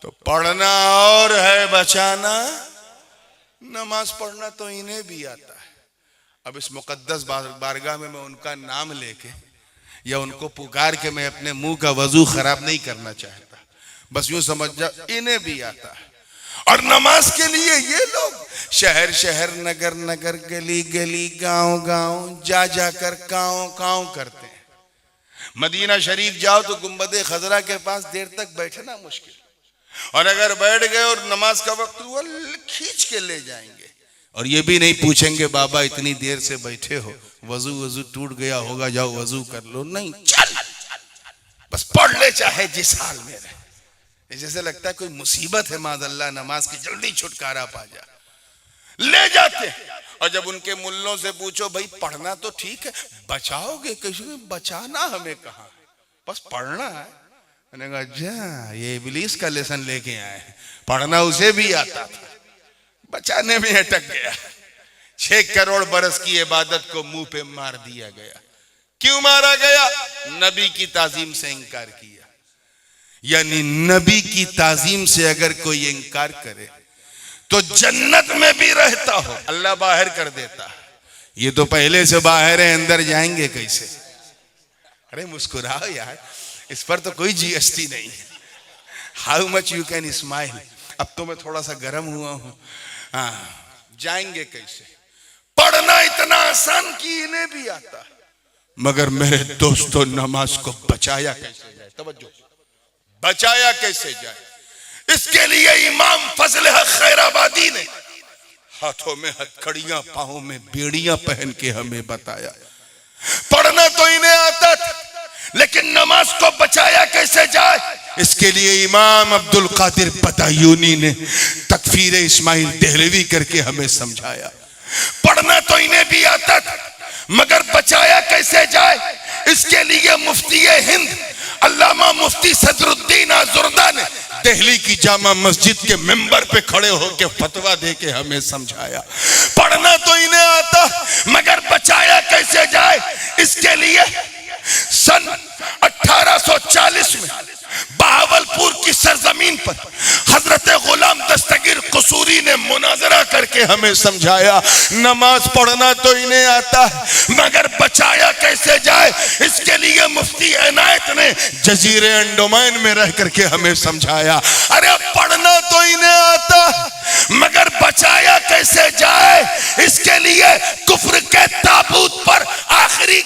तो पढ़ना और है बचाना, नमाज पढ़ना तो इन्हें भी आता है। अब इस मुकद्दस बारगाह में मैं उनका नाम लेके या उनको पुकार के मैं अपने मुंह का वजू खराब नहीं करना चाहता, बस यूं समझ जा इन्हें भी आता है। और नमाज के लिए ये लोग शहर शहर, नगर नगर, गली गली, गांव गांव जा जाकर कांव कांव करते हैं। मदीना शरीफ जाओ तो गुंबदे खजरा के पास देर तक बैठना मुश्किल, और अगर बैठ गए और नमाज का वक्त हुआ खींच के ले जाएंगे। और ये भी नहीं पूछेंगे बाबा इतनी देर से बैठे हो, वजू टूट गया होगा, जाओ वजू कर लो। नहीं, चल बस पढ़ ले, चाहे जिस हाल में रहे। जैसे लगता है कोई मुसीबत है माज़अल्लाह, नमाज की जल्दी छुटकारा पा जा, ले जाते। और जब उनके मुल्लों से पूछो भाई पढ़ना तो ठीक है, बचाओगे कैसे? बचाना हमें कहाँ, बस पढ़ना है। मैंने कहा अच्छा, ये इब्लीस का लेसन लेके आए, पढ़ना उसे भी आता था, बचाने में अटक गया। 6 करोड़ बरस की इबादत को मुंह पे मार दिया गया। क्यों मारा गया? नबी की ताजीम से इंकार किया। यानी नबी की ताजीम से अगर कोई इंकार करे तो जन्नत में भी रहता हो अल्लाह बाहर कर देता है। ये तो पहले से बाहर है, अंदर जाएंगे कैसे? अरे मुस्कुराओ यार, इस पर तो कोई जीएसटी नहीं है। How much you can smile. अब तो मैं थोड़ा सा गर्म हुआ हूं। हाँ, जाएंगे कैसे? पढ़ना इतना आसान कि इन्हें भी आता है। मगर मेरे दोस्तों, नमाज को बचाया कैसे जाए? तवज्जो, बचाया कैसे जाए? इसके लिए इमाम फजल हक खैराबादी ने हाथों में हथकड़ियां, पांवों में बेड़ियां पहन के हमें बताया। पढ़ना तो इन्हें आता था, लेकिन नमाज को बचाया कैसे जाए? इसके लिए इमाम अब्दुल कादिर बदायूनी ने तकफीर इस्माइल देहलवी करके हमें समझाया। पढ़ना तो इन्हें भी आता था, मगर बचाया कैसे जाए? इसके लिए मुफ्ती हिंद अल्लामा मुफ्ती सदरुद्दीन आजुर्दा ने दिल्ली की जामा मस्जिद के मिंबर पे खड़े होकर फतवा दे के हमें समझाया। पढ़ना तो इन्हें आता, मगर बचाया कैसे जाए? इसके लिए सन 1840 में बहावलपुर की सरजमीन पर हजरत गुलाम दस्तगीर कसूरी ने मुनाजरा करके हमें समझाया, नमाज पढ़ना तो इन्हें आता है, मगर बचाया कैसे जाए? इसके लिए मुफ्ती इनायत ने जजीरे अंडोमान में रह करके हमें समझाया। अरे पढ़ना तो इन्हें आता, मगर बचाया कैसे जाए? इसके लिए कुफ्र के ताबूत पर आखिरी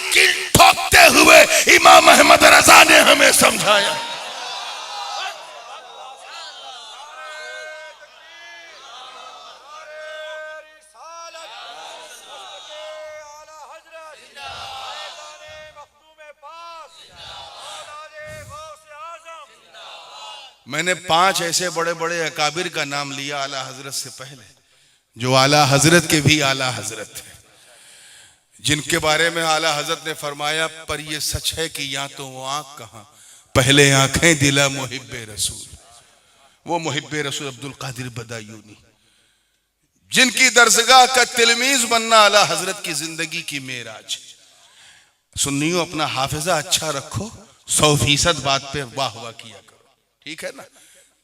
मैंने 5 ऐसे बड़े बड़े अकाबिर का नाम लिया आला हजरत से पहले, जो आला हजरत के भी आला हजरत थे, जिनके बारे में आला हजरत ने फरमाया, पर ये सच है कि या तो वो आंख कहां, पहले आंखें दिला मुहिब्बे रसूल। वो मुहिब्बे रसूल अब्दुल कादिर बदायूनी, जिनकी दरसगाह का तिलमीज बनना आला हजरत की जिंदगी की मेराज। सुन्नियों, अपना हाफिजा अच्छा रखो, 100% बात पे वाह वाह किया करो, ठीक है ना।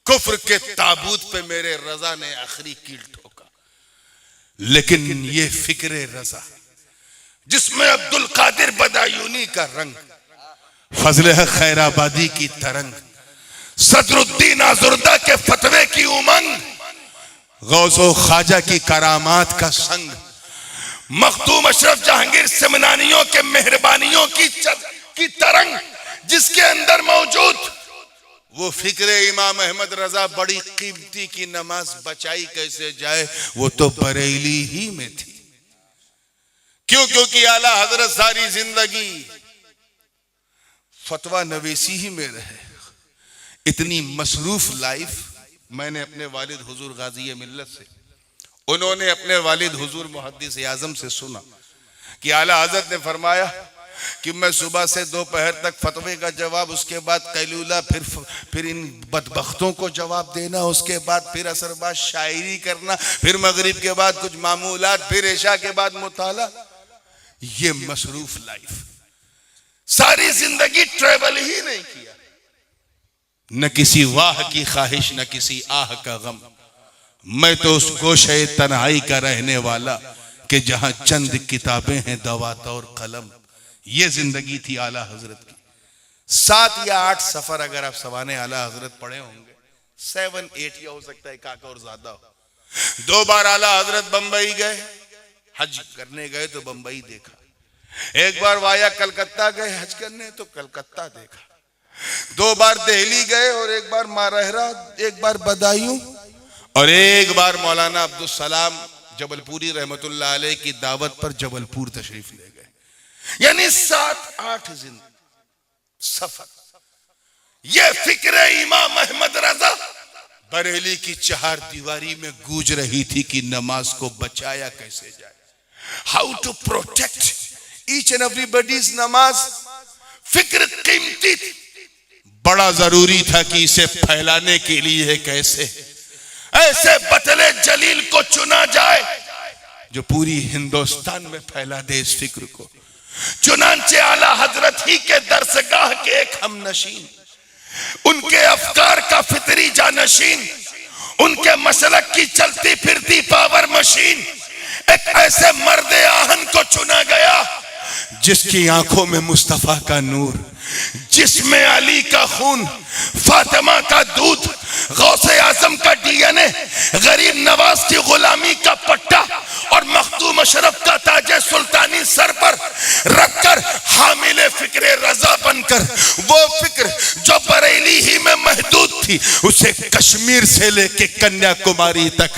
कुफ्र के ताबूत पे मेरे रजा ने आखिरी कील ठोका, लेकिन ये फिक्रे रजा जिसमें अब्दुल कादिर बदायूनी का रंग, फजल खैराबादी की तरंग, सदरुद्दीन आजुर्दा के फतवे की उमंग, गौसो ख्वाजा की करामात का संग, मखदूम अशरफ जहांगीर समनानियों के मेहरबानियों की तरंग जिसके अंदर मौजूद, वो फिक्रे इमाम अहमद रजा बड़ी कीमती की नमाज बचाई कैसे जाए, वो तो बरेली ही में थी। क्यों? क्योंकि आला हजरत सारी जिंदगी फतवा नवीसी ही में रहे। इतनी मसरूफ लाइफ मैंने अपने वालिद हुजूर गाजी मिल्लत से, उन्होंने अपने वालिद हुजूर मुहद्दिस आजम से सुना कि आला हजरत ने फरमाया कि मैं सुबह से दोपहर तक फतवे का जवाब, उसके बाद कैलूला, फिर इन बदबख्तों को जवाब देना, उसके बाद फिर असर बाद शायरी करना, फिर मगरिब के बाद कुछ मामूलात, फिर इशा के बाद मुताला। ये मसरूफ लाइफ, सारी जिंदगी ट्रेवल ही नहीं किया, न किसी वाह की ख्वाहिश, न किसी आह का गम। मैं तो उस गोशे तन्हाई का रहने वाला कि जहां चंद किताबें हैं दवात और कलम। ये जिंदगी थी आला हजरत की। 7 या 8 सफर अगर आप सवाने आला हजरत पढ़े होंगे, 7-8 या हो सकता है काका और ज्यादा हो। 2 बार आला हजरत बंबई गए, हज करने गए तो बंबई देखा, एक बार वाया कलकत्ता गए हज करने तो कलकत्ता देखा, 2 बार दिल्ली गए और एक बार मारहरा, एक बार बदायूं और एक बार मौलाना अब्दुल सलाम जबलपुरी रहमतुल्लाह अलैह की दावत पर जबलपुर तशरीफ ले गए। यानी 7-8 सफर। ये फिक्र इमाम अहमद रजा बरेली की 4 दीवारी में गूंज रही थी कि नमाज को बचाया कैसे जाए, how to protect each and everybody's namaz. फिक्र कीमती थी, बड़ा जरूरी था कि इसे फैलाने के लिए कैसे ऐसे बतले जलील को चुना जाए जो पूरी हिंदुस्तान में फैला दे इस फिक्र को। चुनांचे आला हजरत ही के दरसगाह के एक हमनशीन, उनके अफकार का फितरी जानशीन, उनके मसलक की चलती फिरती पावर मशीन, एक ऐसे मर्द आहन को चुना गया जिसकी आंखों में मुस्तफा का नूर, जिसमें अली का खून, फातिमा का दूध, गौसे आजम का डीएनए, गरीब नवाज की गुलामी का पट्टा और मखदूम अशरफ का ताजे सुल्तानी सर पर रखकर हामिले फिक्रे रजा बनकर, वो फिक्र जो बरेली ही में महदूद थी उसे कश्मीर से लेके कन्याकुमारी तक,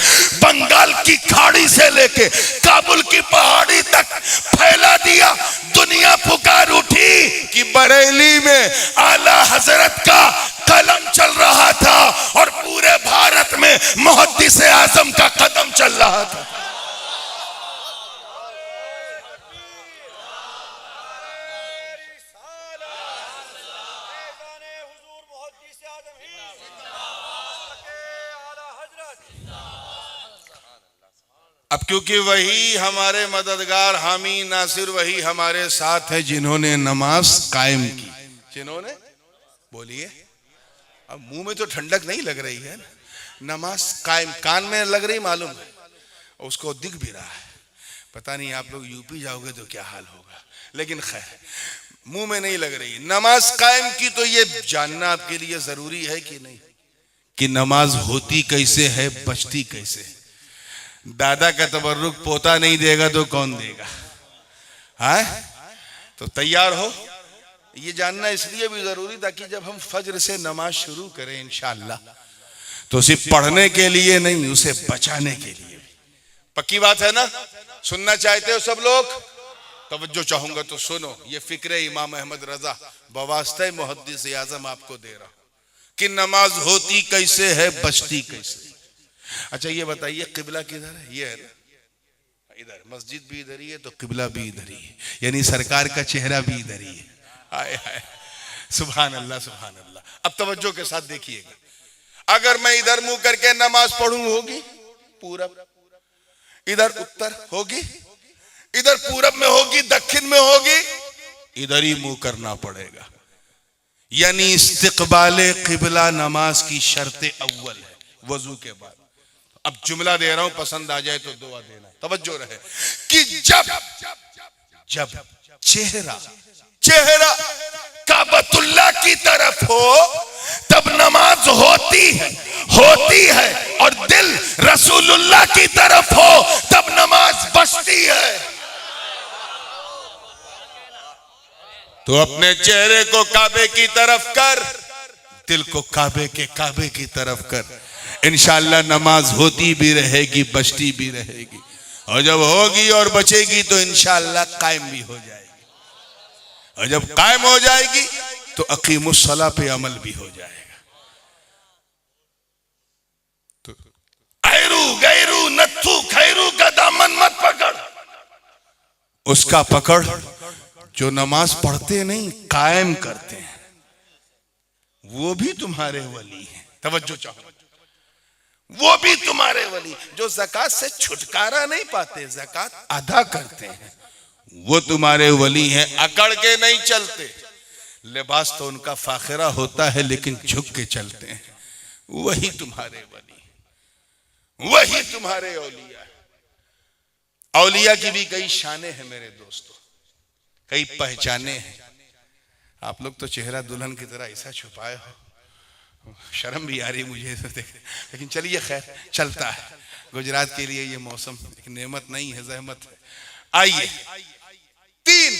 बंगाल की खाड़ी से लेके काबुल की पहाड़ी तक फैला दिया। दुनिया पुकार उठी कि बरेली में आला हजरत का कलम चल रहा था और पूरे भारत में मुहद्दिस आजम का कदम चल रहा था। अब क्योंकि वही हमारे मददगार हामी नासिर वही हमारे साथ है जिन्होंने नमाज कायम की। जिन्होंने, बोलिए, अब मुंह में तो ठंडक नहीं लग रही है, नमाज कायम कान में लग रही मालूम है, उसको दिख भी रहा है। पता नहीं आप लोग यूपी जाओगे तो क्या हाल होगा, लेकिन खैर मुंह में नहीं लग रही। नमाज कायम की तो ये जानना आपके लिए जरूरी है कि नहीं कि नमाज होती कैसे है, बचती कैसे है। दादा का तबर्रुक पोता नहीं देगा तो कौन देगा? हाँ, तो तैयार हो। ये जानना इसलिए भी जरूरी था कि जब हम फज्र से नमाज शुरू करें इंशाअल्लाह, तो सिर्फ पढ़ने के लिए नहीं, उसे बचाने के लिए भी। पक्की बात है ना? सुनना चाहते हो सब लोग? तवज्जो चाहूंगा तो सुनो। ये फिक्र इमाम अहमद रजा बवास्ते मुहद्दिस आजम आपको दे रहा हूं। कि नमाज होती कैसे है, बचती कैसे। अच्छा ये बताइए किबला किधर है? ये है ना, इधर मस्जिद भी इधर ही है तो किबला भी इधर ही है, यानी सरकार का चेहरा भी इधर ही है। हाय हाय, सुभान अल्लाह सुभान अल्लाह। अब तवज्जो के साथ देखिएगा, अगर मैं इधर मुंह करके नमाज पढ़ूं होगी पूरब, इधर उत्तर होगी, इधर पूरब में होगी, दक्षिण में होगी, इधर ही मुंह करना पड़ेगा। यानी इस्तिकबाले किबला नमाज की शर्त अव्वल है वजू के बाद। अब जुमला दे रहा हूं, पसंद आ जाए तो दुआ देना, तवज्जो रहे कि जब चेहरा काबतुल्लाह की तरफ हो तब नमाज होती है और दिल रसूलुल्लाह की तरफ हो तब नमाज बचती है। तो अपने चेहरे को काबे की तरफ कर, दिल को काबे की तरफ कर, इंशाअल्लाह नमाज होती भी रहेगी, बचती भी रहेगी, और जब होगी और बचेगी तो इंशाअल्लाह कायम भी हो जाएगी, और जब कायम हो जाएगी तो अकीमुस्सलाह पे अमल भी हो जाएगा। तो गैरू नत्थू खैरू का दामन मत पकड़, उसका पकड़ जो नमाज पढ़ते नहीं कायम करते हैं, वो भी तुम्हारे वली हैं। तवज्जो चाहो, वो भी तुम्हारे वली। जो ज़कात से छुटकारा नहीं पाते, ज़कात अदा करते हैं, वो तुम्हारे वली हैं। अकड़ के नहीं चलते, लिबास तो उनका फाखिरा होता है लेकिन झुक के चलते हैं, वही तुम्हारे वली, वही तुम्हारे औलिया। औलिया की भी कई शाने हैं मेरे दोस्तों, कई पहचाने हैं। आप लोग तो चेहरा दुल्हन की तरह ऐसा छुपाए हो, शर्म भी आ रही मुझे देख, लेकिन चलिए खैर चलता है। गुजरात के लिए ये मौसम एक नेमत नहीं है, जहमत है। आइए तीन,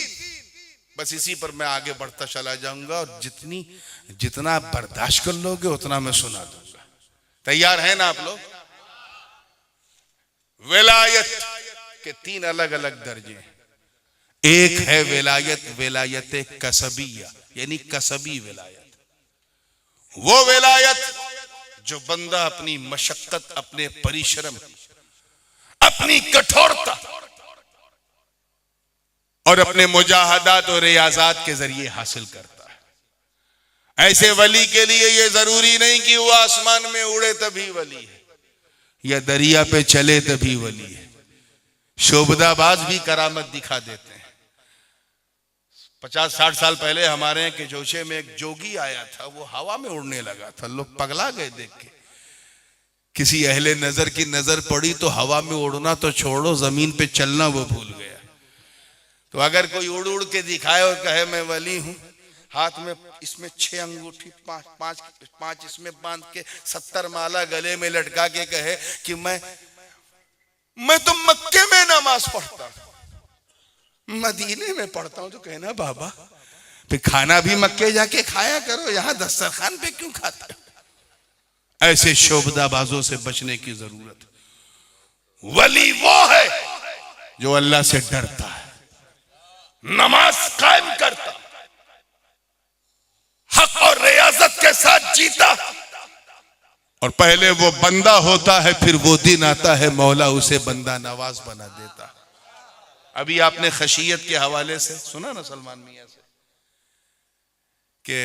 बस इसी पर मैं आगे बढ़ता चला जाऊंगा, और जितना आप बर्दाश्त कर लोगे उतना मैं सुना दूंगा। तैयार हैं ना आप लोग? विलायत के तीन अलग अलग दर्जे। एक है विलायत कसबिया, यानी कसबी विलायत। वो विलायत जो बंदा अपनी मशक्कत, अपने परिश्रम, अपनी कठोरता और अपने मुजाहदात और रियाजात के जरिए हासिल करता है। ऐसे वली के लिए यह जरूरी नहीं कि वो आसमान में उड़े तभी वली है, या दरिया पे चले तभी वली है। शोभदाबाज भी करामत दिखा देते हैं। 50-60 साल पहले हमारे यहाँ के जोशे में एक जोगी आया था, वो हवा में उड़ने लगा था, लोग पगला गए देख के। किसी अहले नजर की नजर पड़ी तो हवा में उड़ना तो छोड़ो, जमीन पे चलना वो भूल गया। तो अगर कोई उड़ उड़ के दिखाए और कहे मैं वली हूं, हाथ में इसमें 6 अंगूठी, पांच इसमें बांध के 70 माला गले में लटका के कहे कि मैं तो मक्के में नमाज पढ़ता हूं, मदीने में पढ़ता हूं, तो कहना बाबा फिर खाना भी मक्के जाके खाया करो, यहां दस्तरखान पे क्यों खाते हो? ऐसे शोभदाबाजों से बचने की जरूरत है। वली वो है जो अल्लाह से डरता है, नमाज कायम करता, हक और रियाजत के साथ जीता, और पहले वो बंदा होता है, फिर वो दिन आता है मौला उसे बंदा नवाज बना देता। अभी आपने खशियत के हवाले से सुना ना सलमान मियां से कि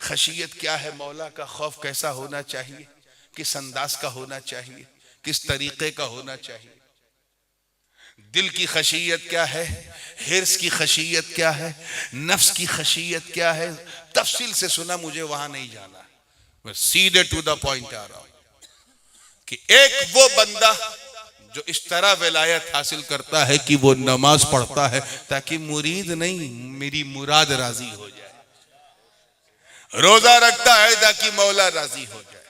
खशियत क्या है, मौला का खौफ कैसा होना चाहिए, किस अंदाज का होना चाहिए, किस तरीके का होना चाहिए। दिल की खशियत क्या है, हिर्स की खशियत क्या है, नफ्स की खशियत क्या है, तफसील से सुना, मुझे वहां नहीं जाना, मैं सीधे टू द पॉइंट आ रहा हूं कि एक वो बंदा जो इस तरह विलायत हासिल करता है कि वो नमाज पढ़ता है ताकि मुरीद नहीं मेरी मुराद राजी हो जाए, रोजा रखता है ताकि मौला राजी हो जाए,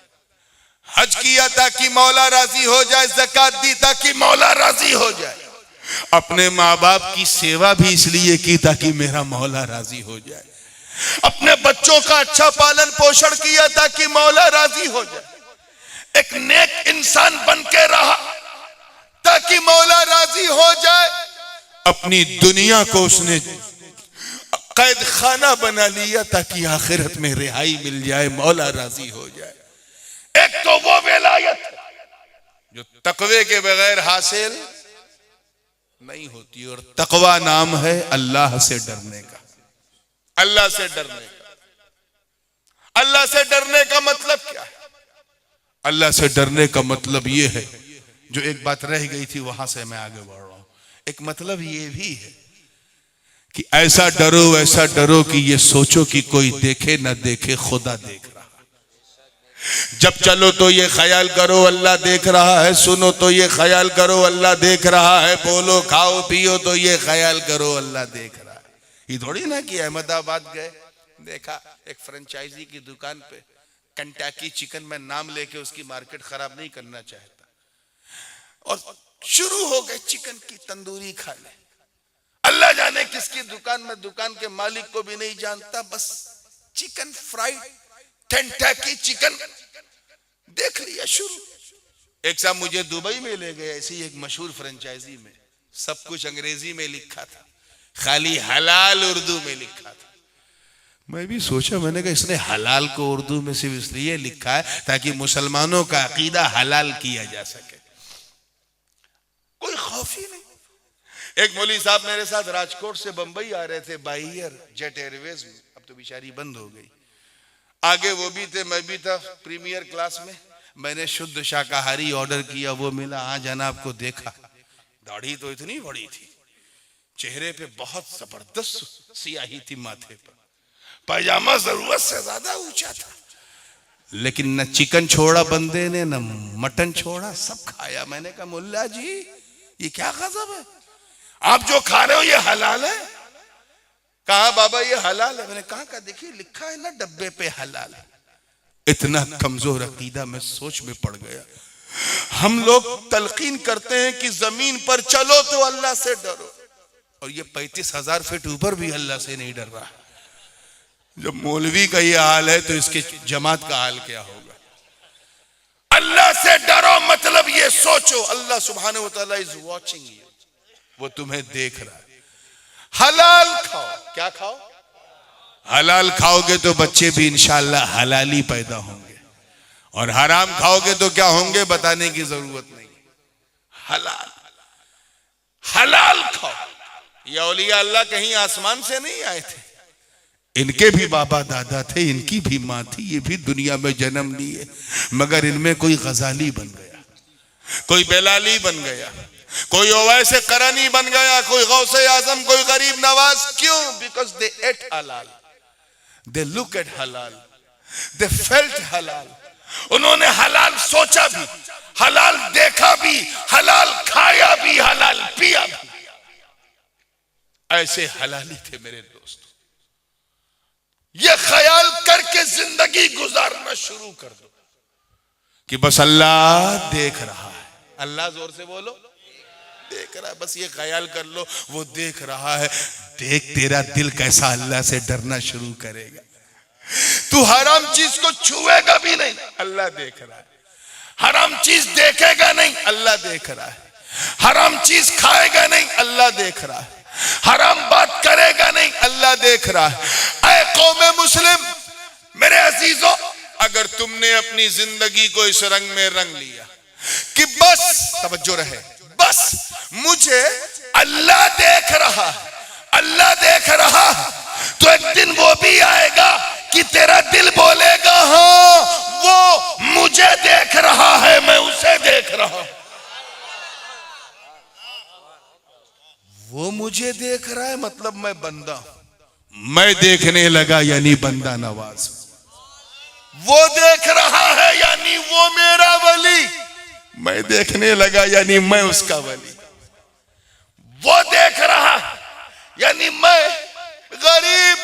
हज किया ताकि मौला राजी हो जाए, ज़कात दी ताकि मौला राजी हो जाए, अपने माँ बाप की सेवा भी इसलिए की ताकि मेरा मौला राजी हो जाए, अपने बच्चों का अच्छा पालन पोषण किया ताकि मौला राजी हो जाए, एक नेक इंसान बन के रहा ताकि मौला राजी हो जाए। अपनी दुनिया को उसने कैद खाना बना लिया ताकि आखिरत में रिहाई मिल जाए, मौला राजी हो जाए। एक तो वो विलायत जो तकवे के बगैर हासिल नहीं होती, और तकवा नाम है अल्लाह से डरने का। अल्लाह से डरने का, अल्लाह से डरने का मतलब क्या है? अल्लाह से डरने का मतलब ये है, जो एक बात रह गई थी वहां से मैं आगे बढ़ रहा हूं। एक मतलब ये भी है कि ऐसा डरो कि ये सोचो कि कोई देखे ना देखे, खुदा देख रहा है। जब चलो तो ये ख्याल करो अल्लाह देख रहा है, सुनो तो ये ख्याल करो अल्लाह देख रहा है, बोलो खाओ पियो तो ये ख्याल करो अल्लाह देख रहा है। ये थोड़ी ना कि अहमदाबाद गए, देखा एक फ्रेंचाइजी की दुकान पे कंटाकी चिकन में नाम लेके उसकी मार्केट खराब नहीं करना चाहता, और शुरू हो गए चिकन की तंदूरी खाने। अल्लाह जाने किसकी दुकान में, दुकान के मालिक को भी नहीं जानता, बस चिकन फ्राइड कंटाकी चिकन देख लिया शुरू। एक साहब मुझे दुबई में ले गए, ऐसी एक मशहूर फ्रेंचाइजी में, सब कुछ अंग्रेजी में लिखा था, खाली हलाल उर्दू में लिखा था। मैं भी सोचा, मैंने कहा इसने हलाल को उर्दू में सिर्फ इसलिए लिखा है ताकि मुसलमानों का अकीदा हलाल किया जा सके, कोई खौफ ही नहीं। एक मौलवी साहब मेरे साथ राजकोट से बंबई आ रहे थे बाई एयर जेट एयरवेज में, अब तो बेचारी बंद हो गई। आगे वो भी थे, मैं भी था प्रीमियर क्लास में। मैंने शुद्ध शाकाहारी ऑर्डर किया, वो मिला। हाँ जनाब को देखा, दाढ़ी तो इतनी बड़ी थी, चेहरे पे बहुत जबरदस्त सियाही थी माथे पर, पैजामा जरूरत से ज्यादा ऊंचा था, लेकिन न चिकन छोड़ा बंदे ने, न मटन छोड़ा, सब खाया। मैंने कहा मुल्ला जी ये क्या गजब है, आप जो खा रहे हो ये हलाल है? कहा बाबा ये हलाल है। मैंने कहा देखिए लिखा है ना डब्बे पे हलाल है। इतना कमजोर अकीदा मैं सोच में पड़ गया। हम लोग तलकीन करते हैं कि जमीन पर चलो तो अल्लाह से डरो, और ये 35,000 फीट ऊपर भी अल्लाह से नहीं डर रहा। जब मौलवी का ये हाल है तो इसके जमात का हाल क्या होगा? अल्लाह से डरो मतलब ये सोचो अल्लाह सुब्हानहू व तआला इज वॉचिंग यू, वो तुम्हें देख रहा है। हलाल खाओ। क्या खाओ? हलाल खाओगे तो बच्चे भी इंशाअल्लाह हलाली पैदा होंगे, और हराम खाओगे तो क्या होंगे बताने की जरूरत नहीं। हलाल हलाल खाओ। ये औलिया अल्लाह कहीं आसमान से नहीं आए थे, इनके भी बाबा दादा थे, इनकी भी माँ थी, ये भी दुनिया में जन्म लिए, मगर इनमें कोई गजाली बन गया, कोई बेलाली बन गया, कोई ओवैसे करनी बन गया, कोई गौसे आजम, कोई गरीब नवाज। क्यों? बिकॉज दे एट हलाल, दे लुक एट हलाल, दे फेल्ट हलाल। उन्होंने हलाल सोचा भी, हलाल देखा भी, हलाल खाया भी, हलाल पिया भी। ऐसे हलाली थे मेरे दोस्त। ये ख्याल करके जिंदगी गुजारना शुरू कर दो कि बस अल्लाह देख रहा है। अल्लाह जोर से बोलो, देख रहा है। बस ये ख्याल कर लो वो देख रहा है। देख तेरा दिल कैसा अल्लाह से डरना शुरू करेगा। तू हराम चीज को छुएगा भी नहीं, अल्लाह देख रहा है। हराम चीज देखेगा नहीं, अल्लाह देख रहा है। हराम चीज खाएगा नहीं, अल्लाह देख रहा है। हराम बात करेगा नहीं, अल्लाह देख रहा है। ऐ कौमे मुस्लिम, मेरे अजीजों, अगर तुमने अपनी जिंदगी को इस रंग में रंग लिया कि बस, तवज्जो रहे, बस मुझे अल्लाह देख रहा, अल्लाह देख रहा, तो एक दिन वो भी आएगा कि तेरा दिल बोलेगा हाँ वो मुझे देख रहा है, मैं उसे देख रहा हूं। वो मुझे देख रहा है मतलब मैं बंदा हूं। मैं देखने लगा यानी बंदा नवाज। वो देख रहा है यानी वो मेरा वली। मैं देखने लगा यानी मैं उसका वली। वो देख रहा यानी मैं गरीब,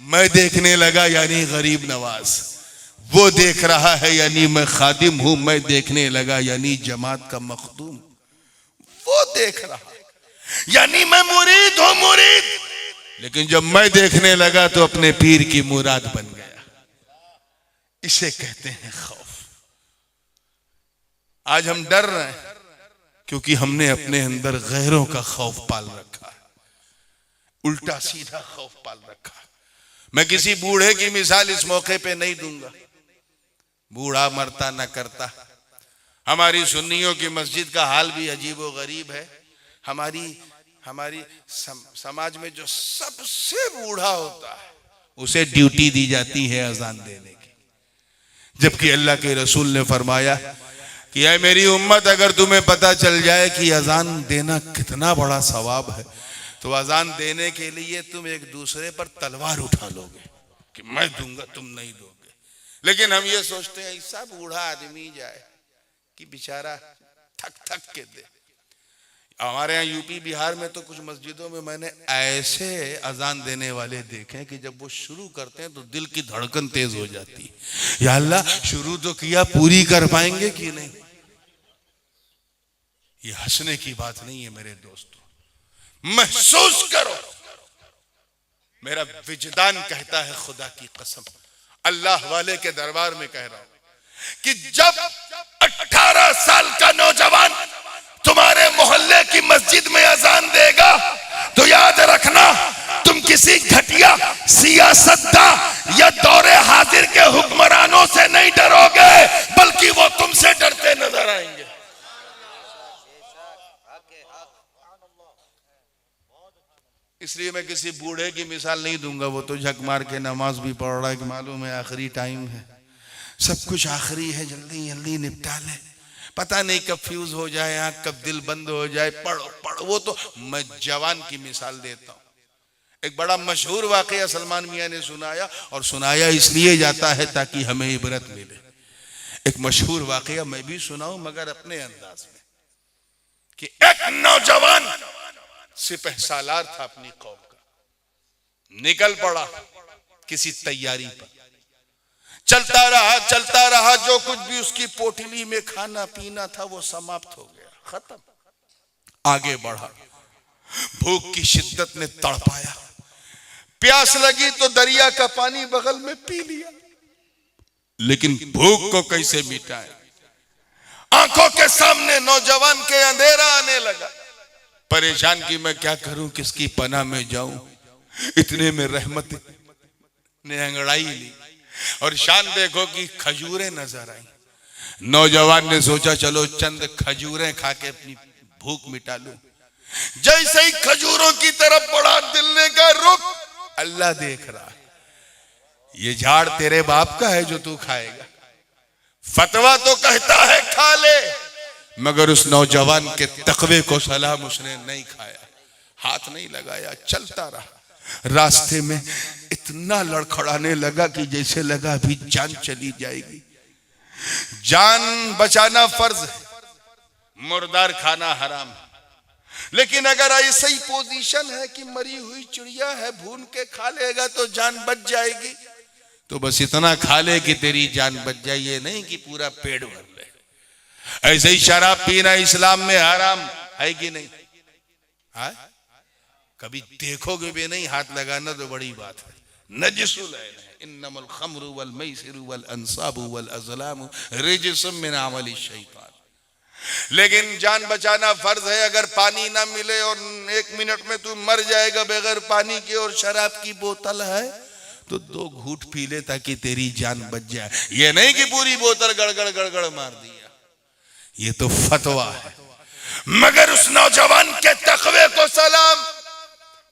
मैं देखने लगा यानी गरीब नवाज। वो देख रहा है यानी मैं खादिम हूं, मैं देखने लगा यानी जमात का मखदूम। वो देख रहा यानी मैं मुरीद हूं, मुरीद। लेकिन जब मैं देखने लगा तो अपने पीर की मुराद बन गया। इसे कहते हैं खौफ। आज हम डर रहे हैं क्योंकि हमने अपने अंदर गैरों का खौफ पाल रखा है। उल्टा सीधा खौफ पाल रखा। मैं किसी बूढ़े की मिसाल इस मौके पे नहीं दूंगा, बूढ़ा मरता न करता। हमारी सुन्नियों की मस्जिद का हाल भी अजीब व गरीब है। हमारी समाज में जो सबसे बूढ़ा होता है उसे ड्यूटी दी जाती है अजान देने की, जबकि अल्लाह के रसूल ने फरमाया कि ऐ मेरी उम्मत, अगर तुम्हें पता चल जाए कि अजान देना कितना बड़ा सवाब है तो अजान देने के लिए तुम एक दूसरे पर तलवार उठा लोगे कि मैं दूंगा तुम नहीं दोगे। लेकिन हम ये सोचते हैं ऐसा बूढ़ा आदमी जाए कि बेचारा थक थक के दे। हमारे यहाँ यूपी बिहार में तो कुछ मस्जिदों में मैंने ऐसे अजान देने वाले देखे कि जब वो शुरू करते हैं तो दिल की धड़कन तेज हो जाती है। या अल्लाह, शुरू तो किया, पूरी कर पाएंगे कि नहीं। ये हंसने की बात नहीं है मेरे दोस्तों, महसूस करो। मेरा विजदान कहता है, खुदा की कसम, अल्लाह वाले के दरबार में कह रहा हूं कि जब 18 साल का नौजवान तुम्हारे मोहल्ले की मस्जिद में अजान देगा तो याद रखना, तुम किसी घटिया सियासतदान या दौरे हाजिर के हुक्मरानों से नहीं डरोगे, बल्कि वो तुमसे डरते नजर आएंगे। इसलिए मैं किसी बूढ़े की मिसाल नहीं दूंगा, वो तो झक मार के नमाज भी पढ़ रहा है कि मालूम है आखिरी टाइम है, सब कुछ आखिरी है, जल्दी जल्दी निपटा ले, पता नहीं कब फ्यूज हो जाए, आंख कब दिल बंद हो जाए, पढ़ो पढ़ो। वो तो मैं जवान की मिसाल देता हूं। एक बड़ा मशहूर वाकया सलमान मियां ने सुनाया, और सुनाया इसलिए जाता है ताकि हमें इबरत मिले। एक मशहूर वाकया मैं भी सुनाऊं मगर अपने अंदाज में, कि एक नौजवान सिपह सालार था अपनी कौम का, निकल पड़ा किसी तैयारी पर, चलता रहा, जो कुछ भी उसकी पोटली में खाना पीना था वो समाप्त हो गया, खत्म। आगे बढ़ा, भूख की शिद्दत ने तड़पाया, प्यास लगी तो दरिया का पानी बगल में पी लिया, लेकिन भूख को कैसे मिटाए। आंखों के सामने नौजवान के अंधेरा आने लगा, परेशान कि मैं क्या करूं, किसकी पनाह में जाऊं। इतने में रहमत ने अंगड़ाई ली और शान देखो कि खजूरें नजर आई। नौजवान ने सोचा चलो चंद खजूरें खा के अपनी भूख मिटा लूं। जैसे ही खजूरों की तरफ बढ़ा, दिल ने कहा रुक, अल्लाह देख रहा, ये झाड़ तेरे बाप का है जो तू खाएगा, फतवा तो कहता है खा ले। मगर उस नौजवान के तकवे को सलाम, उसने नहीं खाया, हाथ नहीं लगाया, चलता रहा। रास्ते में इतना लड़खड़ाने लगा कि जैसे लगा अभी जान चली जाएगी। जान बचाना फर्ज है, मुर्दार खाना हराम है, लेकिन अगर ऐसी ही पोजीशन है कि मरी हुई चिड़िया है, भून के खा लेगा तो जान बच जाएगी, तो बस इतना खा ले कि तेरी जान बच जाए, ये नहीं कि पूरा पेट भर ले। ऐसे ही शराब पीना इस्लाम में हराम है कि नहीं? है? कभी देखोगे भी नहीं, हाथ लगाना तो बड़ी बात है। नजसुल इन्नमल खम्रु वल मैसिरु वल अंसाबु वल अज़लामु रिजसुम मिन अमलि शैतान। लेकिन जान बचाना फर्ज है। अगर पानी ना मिले और 1 मिनट में तू मर जाएगा बगैर पानी के, और शराब की बोतल है तो 2 घूंट पी ले ताकि तेरी जान बच जाए। ये नहीं कि पूरी बोतल गड़गड़ गड़गड़ मार दिया, ये तो फतवा है। मगर उस नौजवान के तकवे को सलाम,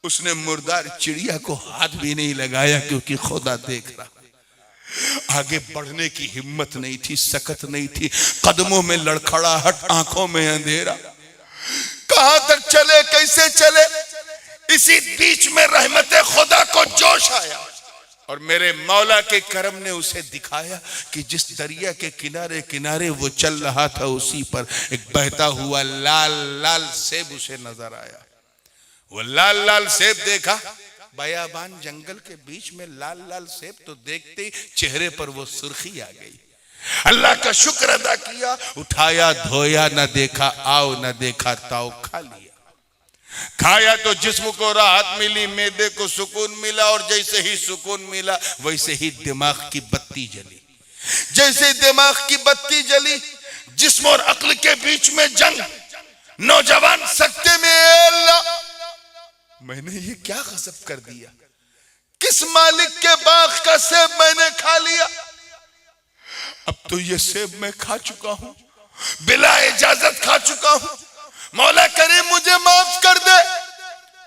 उसने मुर्दार चिड़िया को हाथ भी नहीं लगाया, क्योंकि खुदा देख रहा। आगे बढ़ने की हिम्मत नहीं थी, सकत नहीं थी, कदमों में लड़खड़ाहट, आंखों में अंधेरा, कहां तक चले, कैसे चले। इसी बीच में रहमत खुदा को जोश आया और मेरे मौला के करम ने उसे दिखाया कि जिस दरिया के किनारे किनारे वो चल रहा था, उसी पर एक बहता हुआ लाल लाल सेब उसे नजर आया। वो लाल लाल सेब देखा, बयाबान जंगल के बीच में लाल लाल सेब, तो देखते ही चेहरे पर वो सुर्खी आ गई। अल्लाह का शुक्र अदा किया, उठाया धोया, न देखा आओ न देखा ताओ, खा लिया। खाया तो जिस्म को राहत मिली, मैदे को सुकून मिला, और जैसे ही सुकून मिला वैसे ही दिमाग की बत्ती जली। जैसे दिमाग की बत्ती जली, जिस्म और अक्ल के बीच में जंग। नौजवान सकते में, अल्लाह मैंने ये क्या गजब कर दिया, किस मालिक के बाग का सेब मैंने खा लिया। अब तो ये सेब मैं खा चुका हूं, बिला इजाजत खा चुका हूं, मौला करीम मुझे माफ कर दे।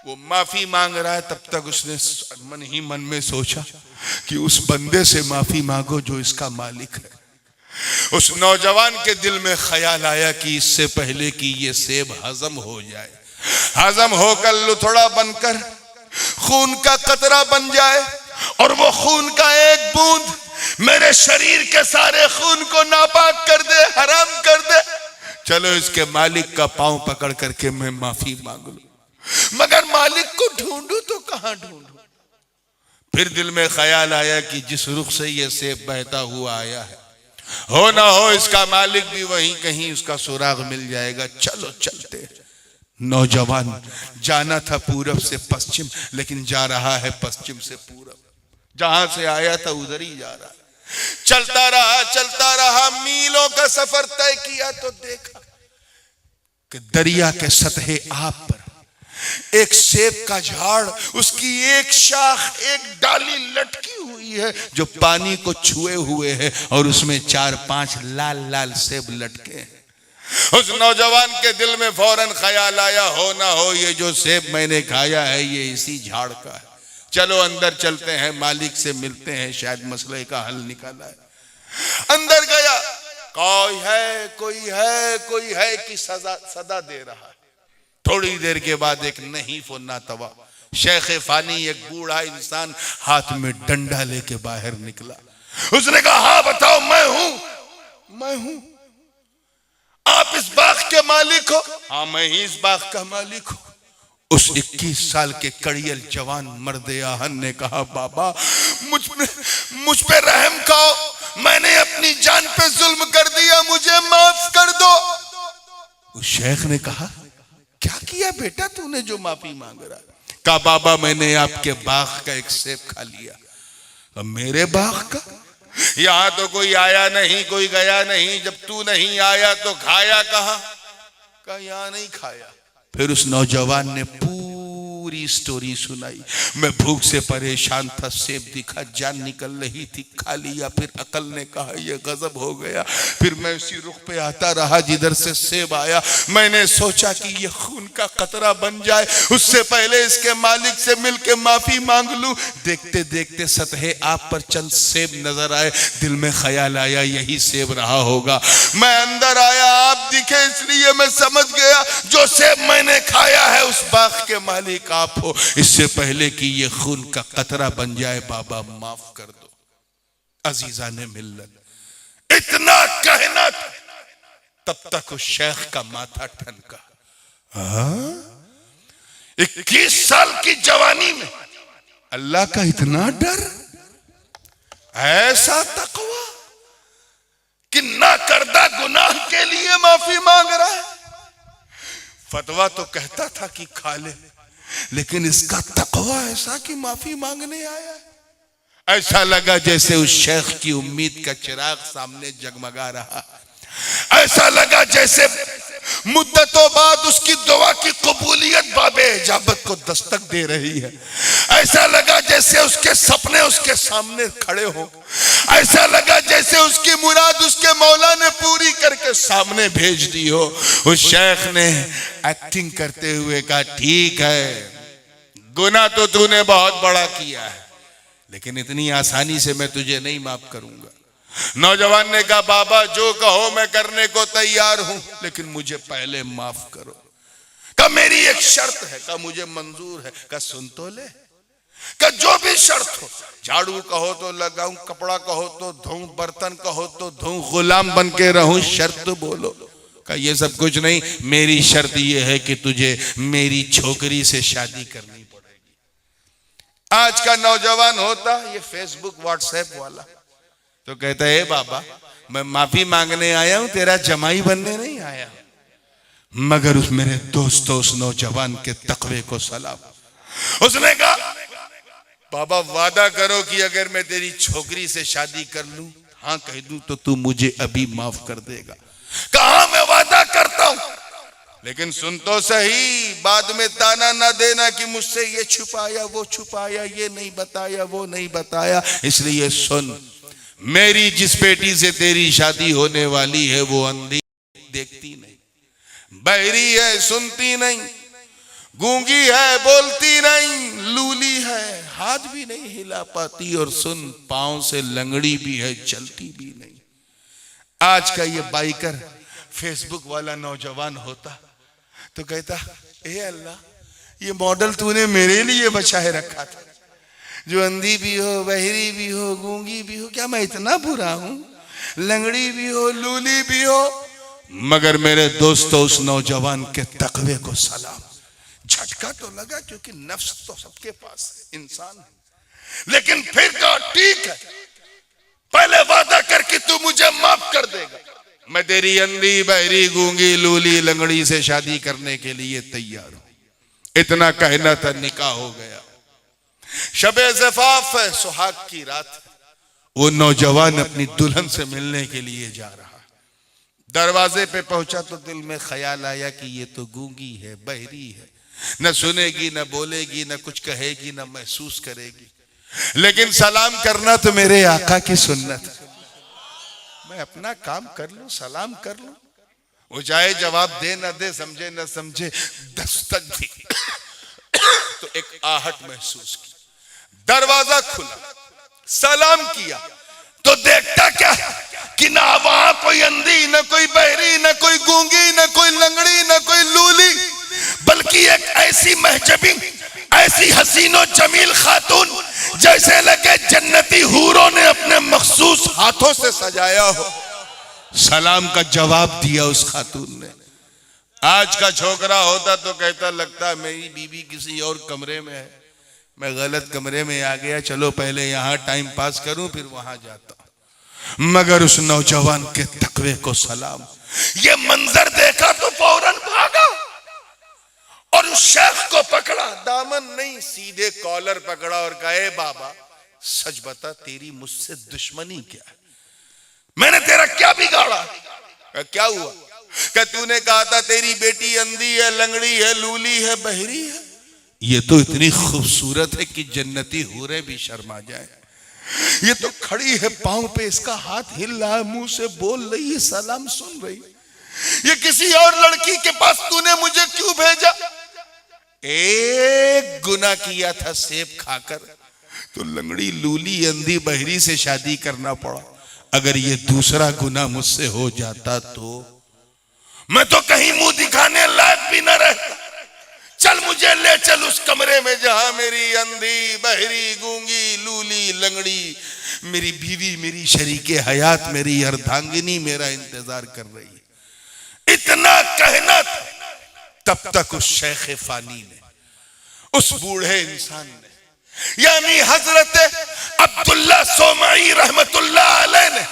वो माफी मांग रहा है, तब तक उसने मन ही मन में सोचा कि उस बंदे से माफी मांगो जो इसका मालिक है। उस नौजवान के दिल में ख्याल आया कि इससे पहले कि ये सेब हजम हो जाए, हजम होकर लुथड़ा बनकर खून का कतरा बन जाए और वो खून का एक बूंद मेरे शरीर के सारे खून को नापाक कर दे, हराम कर दे। चलो इसके मालिक का पांव पकड़ करके मैं माफी मांग लूं, मगर मालिक को ढूंढूं तो कहां ढूंढूं। फिर दिल में ख्याल आया कि जिस रुख से ये सेब बहता हुआ आया है, हो ना हो इसका मालिक भी वहीं कहीं उसका सुराग मिल जाएगा। चलो चलते। नौजवान जाना था पूरब से पश्चिम, लेकिन जा रहा है पश्चिम से पूरब। जहां से आया था उधर ही जा रहा। चलता रहा, मीलों का सफर तय किया तो देखा कि दरिया के सतहे आप पर एक सेब का झाड़, उसकी एक शाख, एक डाली लटकी हुई है जो पानी को छुए हुए है और उसमें 4-5 लाल लाल सेब लटके हैं। उस नौजवान के दिल में फौरन ख्याल आया, हो ना हो ये जो सेब मैंने खाया है ये इसी झाड़ का है। चलो अंदर चलते हैं, मालिक से मिलते हैं, शायद मसले का हल निकाला है। अंदर गया, कोई है कि सदा दे रहा है। थोड़ी देर के बाद एक नहीफ और नातवा शेख फानी, एक बूढ़ा इंसान हाथ में डंडा लेके बाहर निकला। उसने कहा, हाँ बताओ, मैं हूं। आप इस बाग के मालिक हो? हाँ मैं ही इस बाग का मालिक हूं। उस 21 साल के कड़ियल जवान मर्द आहन ने कहा, बाबा मुझ पे रहम खाओ, मैंने अपनी जान पे जुल्म कर दिया, मुझे माफ कर दो। उस शेख ने कहा, क्या किया बेटा तूने जो माफी मांग रहा? कहा, बाबा मैंने आपके बाग का एक सेब खा लिया। अब मेरे बाग का? यहां तो कोई आया नहीं, कोई गया नहीं, जब तू नहीं आया तो खाया कहां? कहा, यहां नहीं खाया। फिर उस नौजवान ने पूरी स्टोरी सुनाई। मैं भूख से परेशान था, सेब दिखा, जान निकल रही थी, खा लिया। फिर अकल ने कहा यह गजब हो गया। फिर मैं उसी रुख पे आता रहा जिधर से सेब आया। मैंने सोचा कि यह खून का कतरा बन जाए, उससे पहले इसके मालिक से मिलके माफी मांग लूं। देखते देखते सतहे आप पर चंद सेब नजर आए। दिल में ख्याल आया यही सेब रहा होगा। मैं अंदर आया, आप दिखे, इसलिए मैं समझ गया जो सेब मैंने खाया है उस बाग के मालिक आप हो। इससे पहले कि ये खून का कतरा बन जाए, बाबा माफ कर दो। अजीजा ने मिल्लत इतना कहना था, तब तक उस शेख का माथा ठनका। 21 साल की जवानी में अल्लाह का इतना डर, ऐसा तकवा कि ना करदा गुनाह के लिए माफी मांग रहा है। फतवा तो कहता था कि खा ले, लेकिन इसका तकवा ऐसा कि माफी मांगने आया। ऐसा लगा जैसे उस शेख की उम्मीद का चिराग सामने जगमगा रहा। ऐसा लगा जैसे मुद्दतों बाद उसकी दुआ की कबूलियत बाबे इजाबत को दस्तक दे रही है। ऐसा लगा जैसे उसके सपने उसके सामने खड़े हो। ऐसा लगा जैसे उसकी मुराद उसके मौला ने पूरी करके सामने भेज दी हो। उस शेख ने एक्टिंग करते हुए कहा, ठीक है गुनाह तो तूने बहुत बड़ा किया है, लेकिन इतनी आसानी से मैं तुझे नहीं माफ करूंगा। नौजवान ने कहा, बाबा जो कहो मैं करने को तैयार हूं, लेकिन मुझे पहले माफ करो। कहा मेरी एक शर्त है। कहा मुझे मंजूर है। कहा सुन तो ले। कहा जो भी शर्त हो, झाड़ू कहो तो लगाऊं, कपड़ा कहो तो धोऊं, बर्तन कहो तो धोऊं, गुलाम बन के रहूं, शर्त बोलो। कहा ये सब कुछ नहीं, मेरी शर्त ये है कि तुझे मेरी छोकरी से शादी करनी पड़ेगी। आज का नौजवान होता ये फेसबुक व्हाट्सएप वाला, तो कहता है बाबा मैं माफी मांगने आया हूं, तेरा जमाई बनने नहीं आया। मगर उस मेरे दोस्तों उस नौजवान के तकवे को सलाम। उसने कहा, बाबा वादा करो कि अगर मैं तेरी छोकरी से शादी कर लूं, हाँ कह दूं, तो तू मुझे अभी माफ कर देगा। कहा मैं वादा करता हूं। लेकिन सुन तो सही, बाद में ताना ना देना कि मुझसे ये छुपाया वो छुपाया, ये नहीं बताया वो नहीं बताया। इसलिए सुन, मेरी जिस बेटी से तेरी शादी होने वाली है वो अंधी, देखती नहीं, बहरी है, सुनती नहीं, गूंगी है, बोलती नहीं, लूली है, हाथ भी नहीं हिला पाती, और सुन, पांव से लंगड़ी भी है, चलती भी नहीं। आज का ये बाइकर फेसबुक वाला नौजवान होता तो कहता, ए अल्लाह, ये मॉडल तूने मेरे लिए बचाए रखा था, जो अंधी भी हो, बहरी भी हो, गूंगी भी हो। क्या मैं इतना बुरा हूं? लंगड़ी भी हो, लूली भी हो। मगर मेरे दोस्तों, उस नौजवान के तकवे को सलाम। झटका तो लगा, क्योंकि नफ्स तो सबके पास है, इंसान है। लेकिन फिर कहा, ठीक है, पहले वादा कर कि तू मुझे माफ कर देगा, मैं तेरी अंधी, बहरी, गूंगी, लूली, लंगड़ी से शादी करने के लिए तैयार हूं। इतना कहना था, निकाह हो गया। शबे ज़फ़ाफ़ है, सुहाग की रात है। वो नौजवान अपनी दुल्हन से मिलने के लिए जा रहा। दरवाजे पे पहुंचा तो दिल में ख्याल आया कि ये तो गूंगी है, बहरी है, न सुनेगी, न बोलेगी, न कुछ कहेगी, न महसूस करेगी। लेकिन सलाम करना तो मेरे आका की सुन्नत है। मैं अपना काम कर लूं, सलाम कर लूं, वो चाहे जवाब दे न दे, समझे न समझे, दस्तक दी तो एक आहट महसूस की। दरवाजा खुला, सलाम किया तो देखता क्या कि ना वहां कोई अंधी, न कोई बहरी, न कोई गूंगी, न कोई लंगड़ी, न कोई लूली, बल्कि एक ऐसी महजबी, ऐसी हसीनो जमील खातून, जैसे लगे जन्नती हूरों ने अपने मखसूस हाथों से सजाया हो। सलाम का जवाब दिया उस खातून ने। आज का छोकरा होता तो कहता, लगता मेरी बीवी किसी और कमरे में है, मैं गलत कमरे में आ गया, चलो पहले यहां टाइम पास करूं फिर वहां जाता। मगर उस नौजवान के तकवे को सलाम। ये मंजर देखा तो फौरन भागा और उस शेख को पकड़ा, दामन नहीं, सीधे कॉलर पकड़ा और कहे, बाबा सच बता, तेरी मुझसे दुश्मनी क्या है? मैंने तेरा क्या बिगाड़ा? क्या हुआ? क्या तूने कहा था तेरी बेटी अंधी है, लंगड़ी है, लूली है, बहरी है? ये तो इतनी खूबसूरत है कि जन्नती हूरें भी शर्मा जाए। ये तो खड़ी है पांव पे, इसका हाथ हिल रहा है, मुंह से बोल रही है, सलाम सुन रही। ये किसी और लड़की के पास तूने मुझे क्यों भेजा? एक गुनाह किया था सेब खाकर, तो लंगड़ी, लूली, अंधी, बहरी से शादी करना पड़ा। अगर ये दूसरा गुनाह मुझसे हो जाता तो मैं तो कहीं मुंह दिखाने लायक भी न रहता। चल मुझे ले चल उस कमरे में जहां मेरी अंधी, बहरी, गूंगी, लूली, लंगड़ी, मेरी बीवी, मेरी शरीके हयात, मेरी अर्धांगिनी मेरा इंतजार कर रही है। इतना कहना था, तब तक उस शेख फानी ने, उस बूढ़े इंसान ने, यानी हजरत अब्दुल्ला सोमाई रहमतुल्लाह अलैह ने,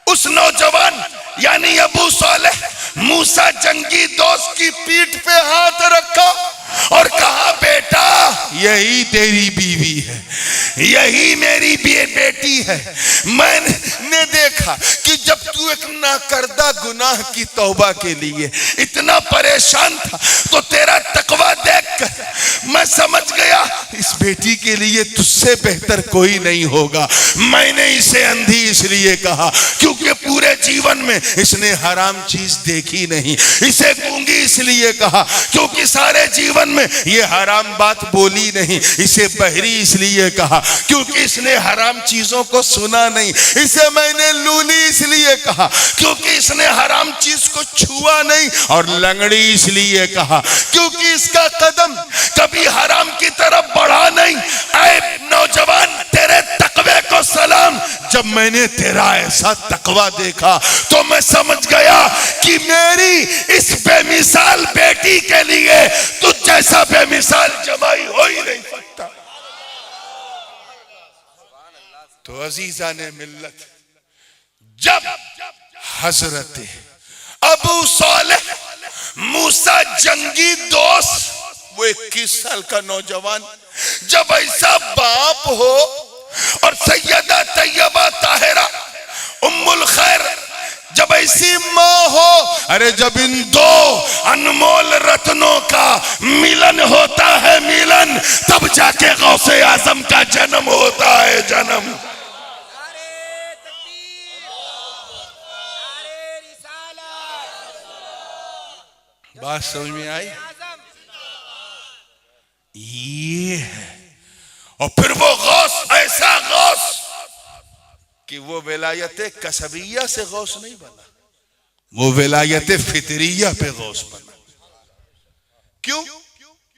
उस नौजवान यानी अबू सालेह मूसा जंगी दोस्त की पीठ पे हाथ रखा और कहा, बेटा यही तेरी बीवी है, यही मेरी बेटी है। मैंने देखा कि जब तू एक नाकर्दा गुनाह की तौबा के लिए इतना परेशान था, तो तेरा तकवा देखकर मैं समझ गया इस बेटी के लिए तुझसे बेहतर कोई नहीं होगा। मैंने इसे अंधी इसलिए कहा क्योंकि पूरे जीवन में इसने हराम चीज देखी नहीं। इसे गूंगी इसलिए कहा क्योंकि सारे जीवन में ये हराम बात बोली नहीं। इसे बहरी इसलिए कहा क्योंकि इसने हराम चीजों को सुना नहीं। इसे मैंने लूली इसलिए कहा क्योंकि इसने हराम चीज को छुआ नहीं। और लंगड़ी इसलिए कहा क्योंकि इसका कदम कभी हराम की तरफ बढ़ा नहीं। ऐ नौजवान, तेरे तकवे को सलाम। जब मैंने तेरा ऐसा तकवा देखा तो मैं समझ गया कि मेरी इस बेमिसाल बेटी के लिए तुझ जैसा बेमिसाल जमाई हो ही नहीं सकता। तो अजीजा ने मिल्लत, जब हजरत अबू सालेह मूसा जंगी दोस्त, वो 21 साल का नौजवान, जब ऐसा बाप हो और सैयदा तैयबा ताहिरा उम्मुल खैर जब जब ऐसी माँ हो, अरे जब इन दो अनमोल रत्नों का मिलन होता है, मिलन, तब जाके गौसे आजम का जन्म होता है, जन्म। बात समझ में आई? ये है। और फिर वो गौस, ऐसा गौस कि वो विलायत कसबिया से गौस नहीं बना, वो विलायत फितरिया पे गौस बना। क्यों?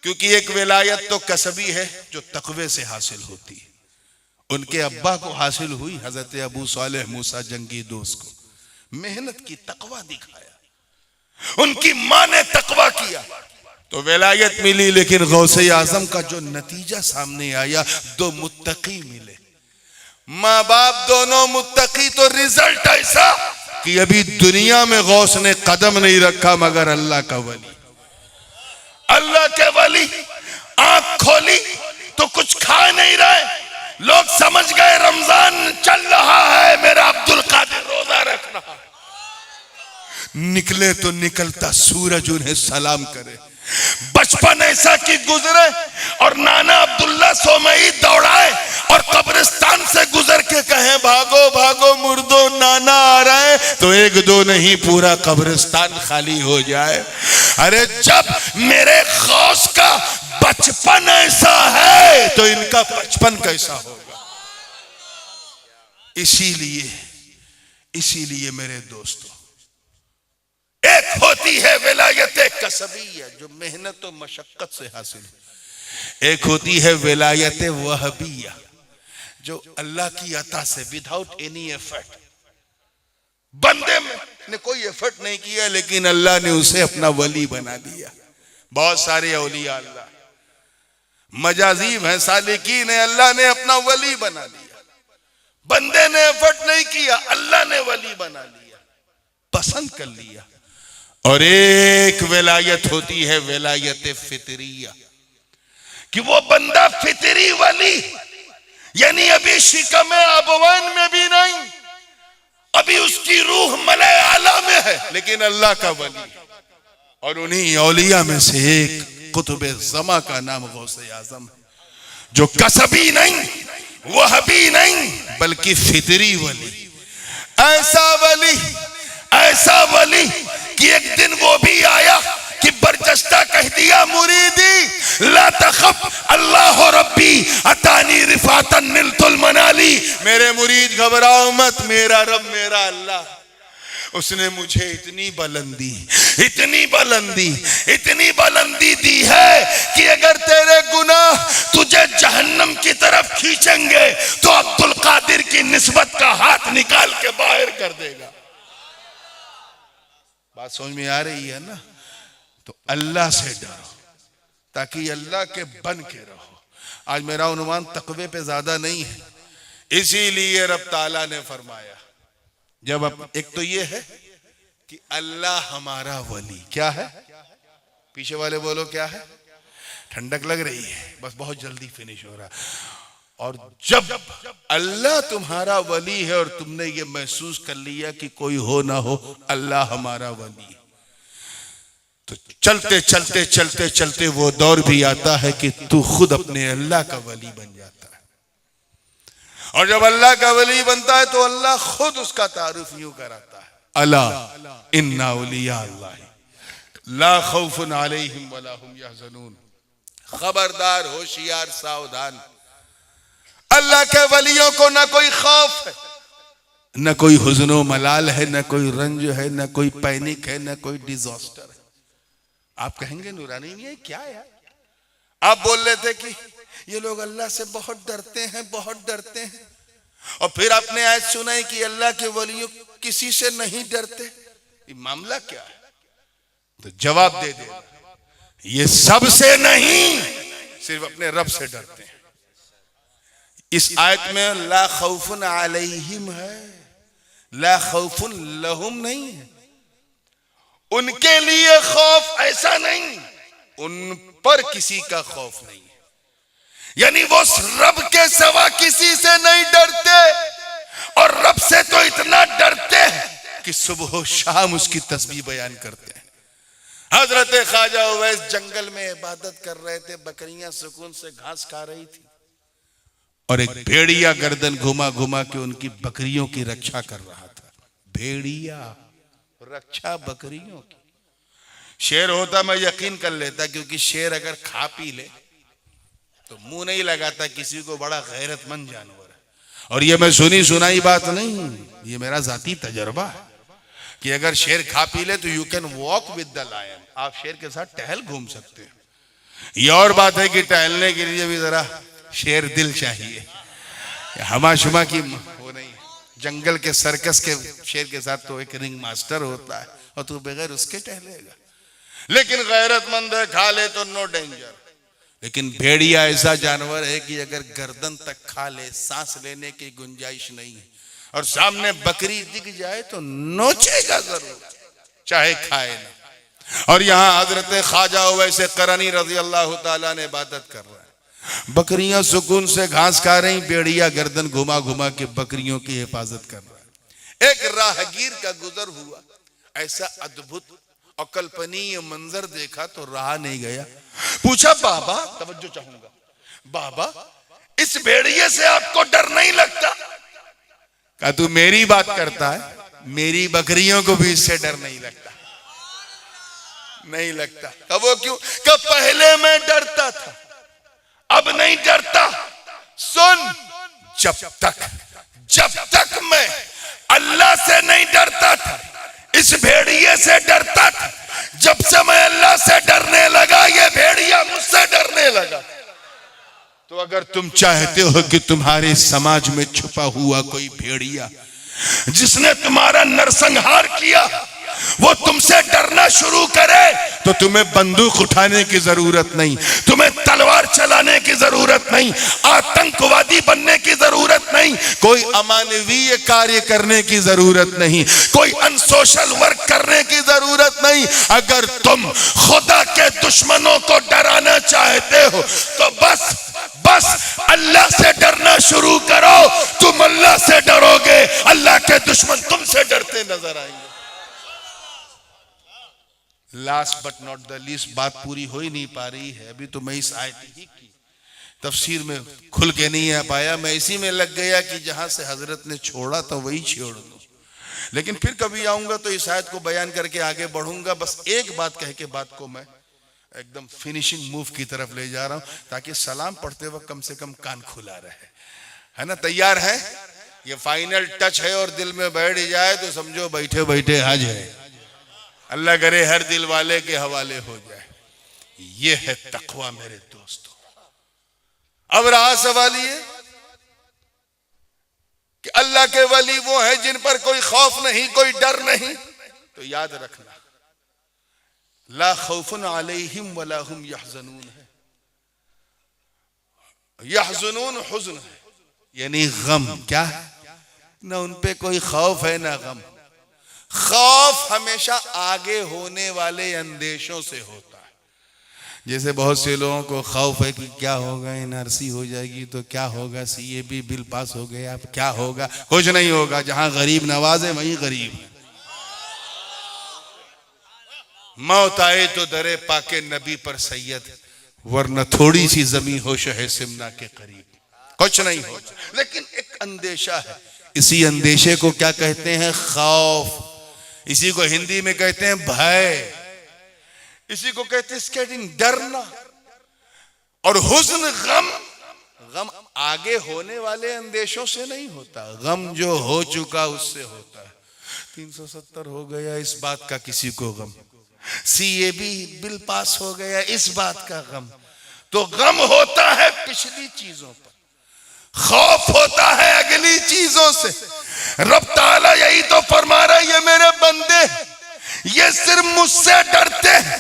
क्योंकि एक विलायत तो कसबी है जो तकवे से हासिल होती है। उनके अब्बा को हासिल हुई, हजरत अबू सालेह मूसा जंगी दोस्त को, मेहनत की, तकवा दिखाया, उनकी मां ने तकवा किया तो विलायत मिली। लेकिन गौसे आजम का जो नतीजा सामने आया, दो मुत्तकी मिले, माँ बाप दोनों मुत्तकी, तो रिजल्ट ऐसा कि अभी दुनिया में गौस ने कदम नहीं रखा मगर अल्लाह का वली, अल्लाह के वली। आंख खोली तो कुछ खा नहीं रहे, लोग समझ गए रमजान चल रहा है, मेरा अब्दुल कादिर रोजा रख रहा है। निकले तो निकलता सूरज उन्हें सलाम करे। बचपन ऐसा कि गुजरे और नाना अब्दुल्ला सोमई दौड़ाए और कब्रिस्तान से गुजर के कहें भागो भागो मुर्दो, नाना आ रहा है, तो एक दो नहीं पूरा कब्रिस्तान खाली हो जाए। अरे जब मेरे गौस का बचपन ऐसा है तो इनका बचपन कैसा होगा? इसीलिए मेरे दोस्तों, एक होती है विलायत कसबिया जो मेहनत और मशक्कत से हासिल है, एक होती है विलायत वहबिया जो अल्लाह की अता से, विदाउट एनी एफर्ट। बंदे ने कोई एफर्ट नहीं किया लेकिन अल्लाह ने उसे अपना वली बना दिया। बहुत सारे औलिया अल्लाह मजाजीब हैं, सालिकीन है, अल्लाह ने अपना वली बना दिया। बंदे ने एफर्ट नहीं किया, अल्लाह ने वली बना लिया, पसंद कर लिया। और एक विलायत होती है विलायत फितरिया कि वो बंदा फितरी वली, यानी अभी शिकम अबवान में भी नहीं, अभी उसकी रूह मलाए आला में है, लेकिन अल्लाह का वली। और उन्हीं औलिया में से एक कुतुब ज़मा का नाम गौसे आजम है, जो कसबी नहीं, वहबी नहीं, बल्कि फितरी वली। ऐसा वली कि एक दिन वो भी आया कि बरजस्ता कह दिया, मुरीदी ला तखफ अल्लाह रब्बी अतानी रिफातन निलतुल मनाली, मेरे मुरीद घबराओ मत, मेरा रब, मेरा अल्लाह, उसने मुझे इतनी बुलंदी दी है कि अगर तेरे गुनाह तुझे जहन्नम की तरफ खींचेंगे तो अब्दुल कादिर की निस्बत का हाथ निकाल के बाहर कर देगा। बात समझ में आ रही है ना? तो अल्लाह से डरो ताकि अल्लाह के बन के रहो। आज मेरा उन्वान तकवे पे ज्यादा नहीं है, इसीलिए रब ताला ने फरमाया, जब एक तो ये है कि अल्लाह हमारा वली, क्या है? पीछे वाले बोलो क्या है? ठंडक लग रही है, बस बहुत जल्दी फिनिश हो रहा। और जब अल्लाह तुम्हारा वली है और तुमने ये महसूस कर लिया कि कोई हो ना हो अल्लाह हमारा वली है, तो चलते चलते वो दौर भी आता है कि तू खुद अपने अल्लाह का वली बन जाता है। और जब अल्लाह का वली बनता है तो अल्लाह खुद उसका तारुफ यूं कराता है, अला इन्ना औलिया अल्लाह ला खौफुन अलैहिम वला हुम यहज़नून, खबरदार, होशियार, सावधान, अल्लाह के वलियों को ना कोई खौफ है, न कोई हुज़्नो मलाल है, न कोई रंज है, न कोई पैनिक है, न कोई डिजास्टर है। आप कहेंगे नूरानी ये क्या है? आप बोल रहे थे कि ये लोग अल्लाह से बहुत डरते हैं, और फिर आपने आज सुना है कि अल्लाह के वलियों किसी से नहीं डरते, ये मामला क्या है? तो जवाब दे दे, ये सबसे नहीं, सिर्फ अपने रब से डरते हैं। इस आयत में ला खौफुन अलैहिम है, ला खौफुन लहुम नहीं है। उनके लिए खौफ ऐसा नहीं, उन पर किसी का खौफ नहीं है, यानी वो रब के सिवा किसी से नहीं डरते, और रब से तो इतना डरते हैं कि सुबह शाम उसकी तस्बीह बयान करते हैं। हजरत ख्वाजा उवैस जंगल में इबादत कर रहे थे, बकरियां सुकून से घास खा रही थी और एक भेड़िया गर्दन घुमा घुमा के उनकी बकरियों की रक्षा कर रहा था। भेड़िया रक्षा बकरियों की। शेर होता मैं यकीन कर लेता, क्योंकि शेर अगर खा पी ले तो मुंह नहीं लगाता किसी को, बड़ा गैरतमंद जानवर है। और ये मैं सुनी सुनाई बात नहीं, ये मेरा जाती तजर्बा है कि अगर शेर खा पी ले तो you can walk with the lion, आप शेर के साथ टहल घूम सकते हैं। ये और बात है कि टहलने के लिए भी जरा शेर दिल चाहिए, हमाशुमा की वो नहीं। जंगल के सर्कस के शेर के साथ तो एक रिंग मास्टर होता है और तू बगैर उसके टहलेगा। लेकिन गैरतमंद है, खा ले तो नो डेंजर। लेकिन भेड़िया ऐसा जानवर है कि अगर गर्दन तक खा ले, सांस लेने की गुंजाइश नहीं है, और सामने बकरी दिख जाए तो नोचेगा जरूर, चाहे खाए ना। और यहाँ हजरत ख्वाजा उवैस करनी रजी अल्लाह ताला ने इबादत कर रहा है। बकरियां सुकून से घास खा रही, भेड़िया गर्दन घुमा घुमा के बकरियों की हिफाजत कर रहा है। एक राहगीर का गुजर हुआ, ऐसा अद्भुत अकल्पनीय मंजर देखा तो रहा नहीं गया। पूछा, बाबा, तवज्जो चाहूंगा, बाबा इस भेड़िए से आपको डर नहीं लगता? कहा, तू मेरी बात करता है, मेरी बकरियों को भी इससे डर नहीं लगता। नहीं लगता। कहा, वो क्यों? कहा, पहले मैं डरता था, अब नहीं डरता। सुन, जब तक मैं अल्लाह से नहीं डरता था, इस भेड़िए से डरता था। जब से मैं अल्लाह से डरने लगा, ये भेड़िया मुझसे डरने लगा। तो अगर तुम चाहते हो कि तुम्हारे समाज में छुपा हुआ कोई भेड़िया जिसने तुम्हारा नरसंहार किया वो तुमसे डरना शुरू करे, तो तुम्हें बंदूक उठाने की जरूरत नहीं, तुम्हें तलवार चलाने की जरूरत नहीं, आतंकवादी बनने की जरूरत नहीं, कोई अमानवीय कार्य करने की जरूरत नहीं, कोई अनसोशल वर्क करने की जरूरत नहीं। अगर तुम खुदा के दुश्मनों को डराना चाहते हो तो बस अल्लाह से डरना शुरू करो। तुम अल्लाह से डरोगे, अल्लाह के दुश्मन तुमसे डरते नजर आएंगे। Last but not the least, बात पूरी हो ही नहीं पा रही है अभी, तो मैं इस आयत ही की तफसीर में खुल के नहीं आ पाया। मैं इसी में लग गया कि जहां से हजरत ने छोड़ा तो वही छोड़ दूं, लेकिन फिर कभी आऊंगा तो इस आयत को बयान करके आगे बढ़ूंगा। बस एक बात कह के बात को मैं एकदम फिनिशिंग मूव की तरफ ले जा रहा हूं, ताकि सलाम पढ़ते वक्त कम से कम कान खुला रहे। है ना, तैयार है? ये फाइनल टच है और दिल में बैठ जाए तो समझो बैठे बैठे आज है। अल्लाह करे हर दिल वाले के हवाले हो जाए। ये है तकवा मेरे दोस्तों। अब रहा सवाल ये कि अल्लाह के वली वो है जिन पर कोई खौफ नहीं, कोई डर नहीं। तो याद रखना, ला खौफुन अलैहिम वला हुम यहज़नून है। यहज़नून हुज़्न है, यानी गम। क्या है? ना उन पे कोई खौफ है ना गम। खौफ हमेशा आगे होने वाले अंदेशों से होता है। जैसे बहुत से लोगों को खौफ है कि क्या होगा, एनआरसी हो जाएगी तो क्या होगा, सीएबी बिल पास हो गया अब क्या होगा। कुछ नहीं होगा, जहां गरीब नवाज है वहीं गरीब है। मौत आए तो दरे पाके नबी पर सैयद, वरना थोड़ी सी जमी हो शहे सिमना के करीब। कुछ नहीं हो, लेकिन एक अंदेशा है। इसी अंदेशे को क्या कहते हैं? खौफ। इसी को हिंदी में कहते हैं भय। इसी को कहते हैं स्कैटिंग, डरना। और हुस्न, गम आगे होने वाले अंदेशों से नहीं होता, गम जो हो चुका उससे होता है। 370 हो गया, इस बात का किसी को गम। सीएबी बिल पास हो गया, इस बात का गम। तो गम होता है पिछली चीजों पर, खौफ होता है अगली चीजों से। रब ताला यही तो फरमा रहा है, ये मेरे बंदे ये सिर्फ मुझसे डरते हैं,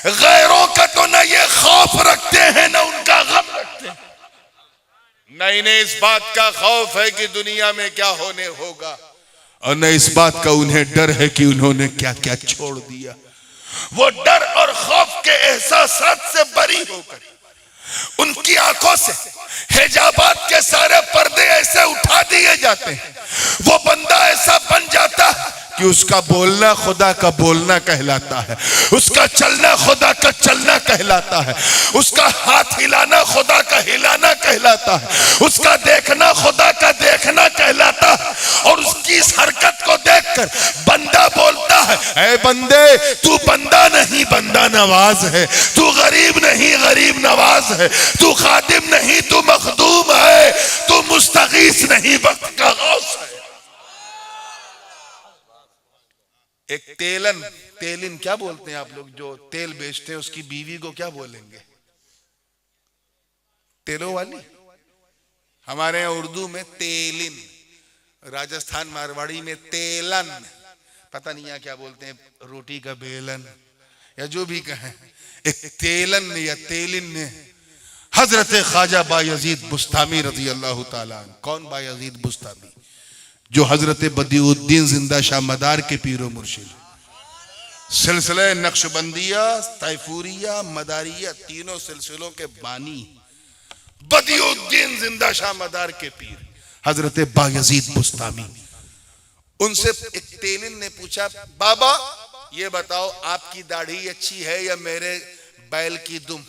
गैरों का तो ना ये खौफ रखते हैं ना उनका गम रखते हैं। न इन्हें इस बात का खौफ है कि दुनिया में क्या होने होगा, और न इस बात का उन्हें डर है कि उन्होंने क्या क्या छोड़ दिया। वो डर और खौफ के एहसासात से बरी होकर उनकी आंखों से हिजाबात के सारे पर्दे ऐसे उठा दिए जाते हैं। वो बंदा ऐसा बन जाता कि उसका बोलना खुदा का बोलना कहलाता है, उसका चलना खुदा का चलना कहलाता है, उसका हाथ हिलाना खुदा का हिलाना कहलाता है, उसका देखना खुदा का देखना कहलाता है। और उसकी इस हरकत को देखकर बंदा बोलता है, ऐ बंदे तू बंदा नहीं बंदा नवाज है, तू गरीब नहीं गरीब नवाज है, तू खादिम नहीं तू मखदूम है, तू मुस्तगीस नहीं वक्त का गौस है। एक तेलिन क्या बोलते हैं आप लोग, जो तेल बेचते हैं उसकी बीवी को क्या बोलेंगे? तेलों वाली। हमारे यहाँ उर्दू में तेलिन, राजस्थान मारवाड़ी में तेलन, पता नहीं यहाँ क्या बोलते हैं, रोटी का बेलन या जो भी कहें। एक तेलन ने या तेलिन ने हजरत ख्वाजा बायजीद बुस्तामी रजी अल्लाह ताला अन्हु, कौन बायजीद बुस्तामी? जो हजरत बदिउद्दीन जिंदा शाह मदार के पीरो मुर्शिद, सिलसिले नक्शबंदिया, तैफूरिया, मदारिया, तीनों सिलसिलों के बानी बदिउद्दीन जिंदा शाह मदार के पीर हजरत बायजीद बुस्तामी। उनसे एक तेलिन ने पूछा, बाबा ये बताओ आपकी दाढ़ी अच्छी है या मेरे बैल की दुम?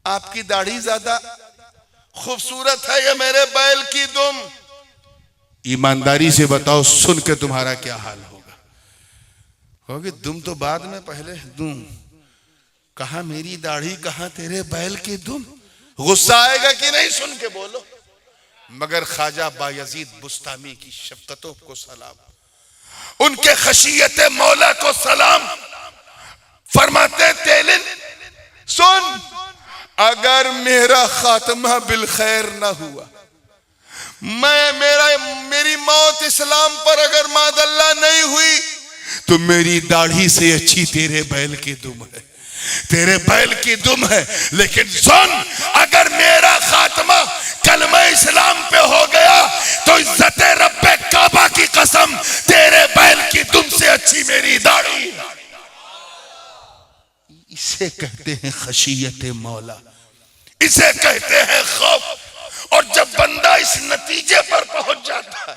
आपकी दाढ़ी ज्यादा खूबसूरत है या मेरे बैल की दुम? ईमानदारी से बताओ, सुन के तुम्हारा क्या हाल होगा? कहोगे दुम तो बाद में, पहले दुम। कहा मेरी दाढ़ी, कहा तेरे बैल की दुम? गुस्सा आएगा कि नहीं? सुन के बोलो। मगर ख्वाजा बायजीद बुस्तामी की शफकतों को सलाम, उनके खशियत मौला को सलाम। फरमाते तेलिन सुन, अगर मेरा खात्मा बिल खैर ना हुआ, मेरी मौत इस्लाम पर अगर मादल्ला नहीं हुई, तो मेरी दाढ़ी से अच्छी तेरे बैल की दुम है, तेरे बैल की दुम है। लेकिन सुन, अगर मेरा खात्मा कलमा इस्लाम पे हो गया, तो इज्जत रब्बे काबा की कसम, तेरे बैल की दुम से अच्छी मेरी दाढ़ी। इसे कहते हैं खशियत मौला, इसे कहते हैं खौफ। और जब बंदा इस नतीजे पर पहुंच जाता है,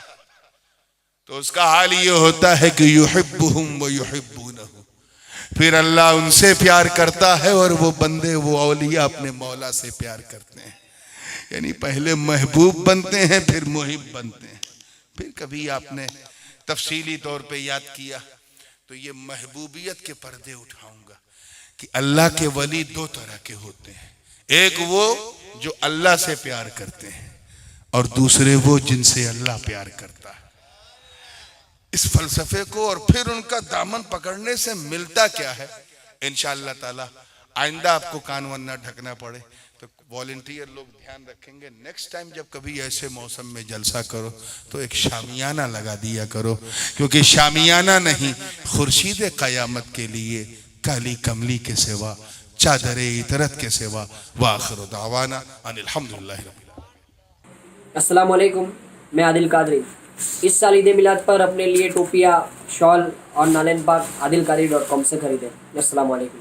तो उसका हाल ये होता है कि युहिब्बुहुम व युहिब्बूनहु, फिर अल्लाह उनसे प्यार करता है और वो बंदे, वो औलिया अपने मौला से प्यार करते हैं। यानी पहले महबूब बनते हैं, फिर मुहिब बनते हैं। फिर कभी आपने तफसीली तौर पे याद किया तो ये महबूबियत के पर्दे उठाऊंगा कि अल्लाह के वली दो तरह के होते हैं। एक वो जो अल्लाह से प्यार करते हैं, और दूसरे वो जिनसे अल्लाह प्यार करता है। इस फलसफे को और फिर उनका दामन पकड़ने से मिलता क्या है, इंशाअल्लाह ताला आइंदा आपको कान वन ना ढकना पड़े तो वॉलंटियर लोग ध्यान रखेंगे। नेक्स्ट टाइम जब कभी ऐसे मौसम में जलसा करो तो एक शामियाना लगा दिया करो, क्योंकि शामियाना नहीं, खुर्शीद क़यामत के लिए काली कमली के सिवा, चादरे इतरत के सिवा। वाखिर दावाना अनिल हम्दुलिल्लाह रब्बिल आलमीन। अस्सलाम वालेकुम, मैं आदिल कादरी। इस साल ईद मिलाद पर अपने लिए टोपिया, शॉल और नालन पाक adilqadri.com से खरीदें। अस्सलाम वालेकुम।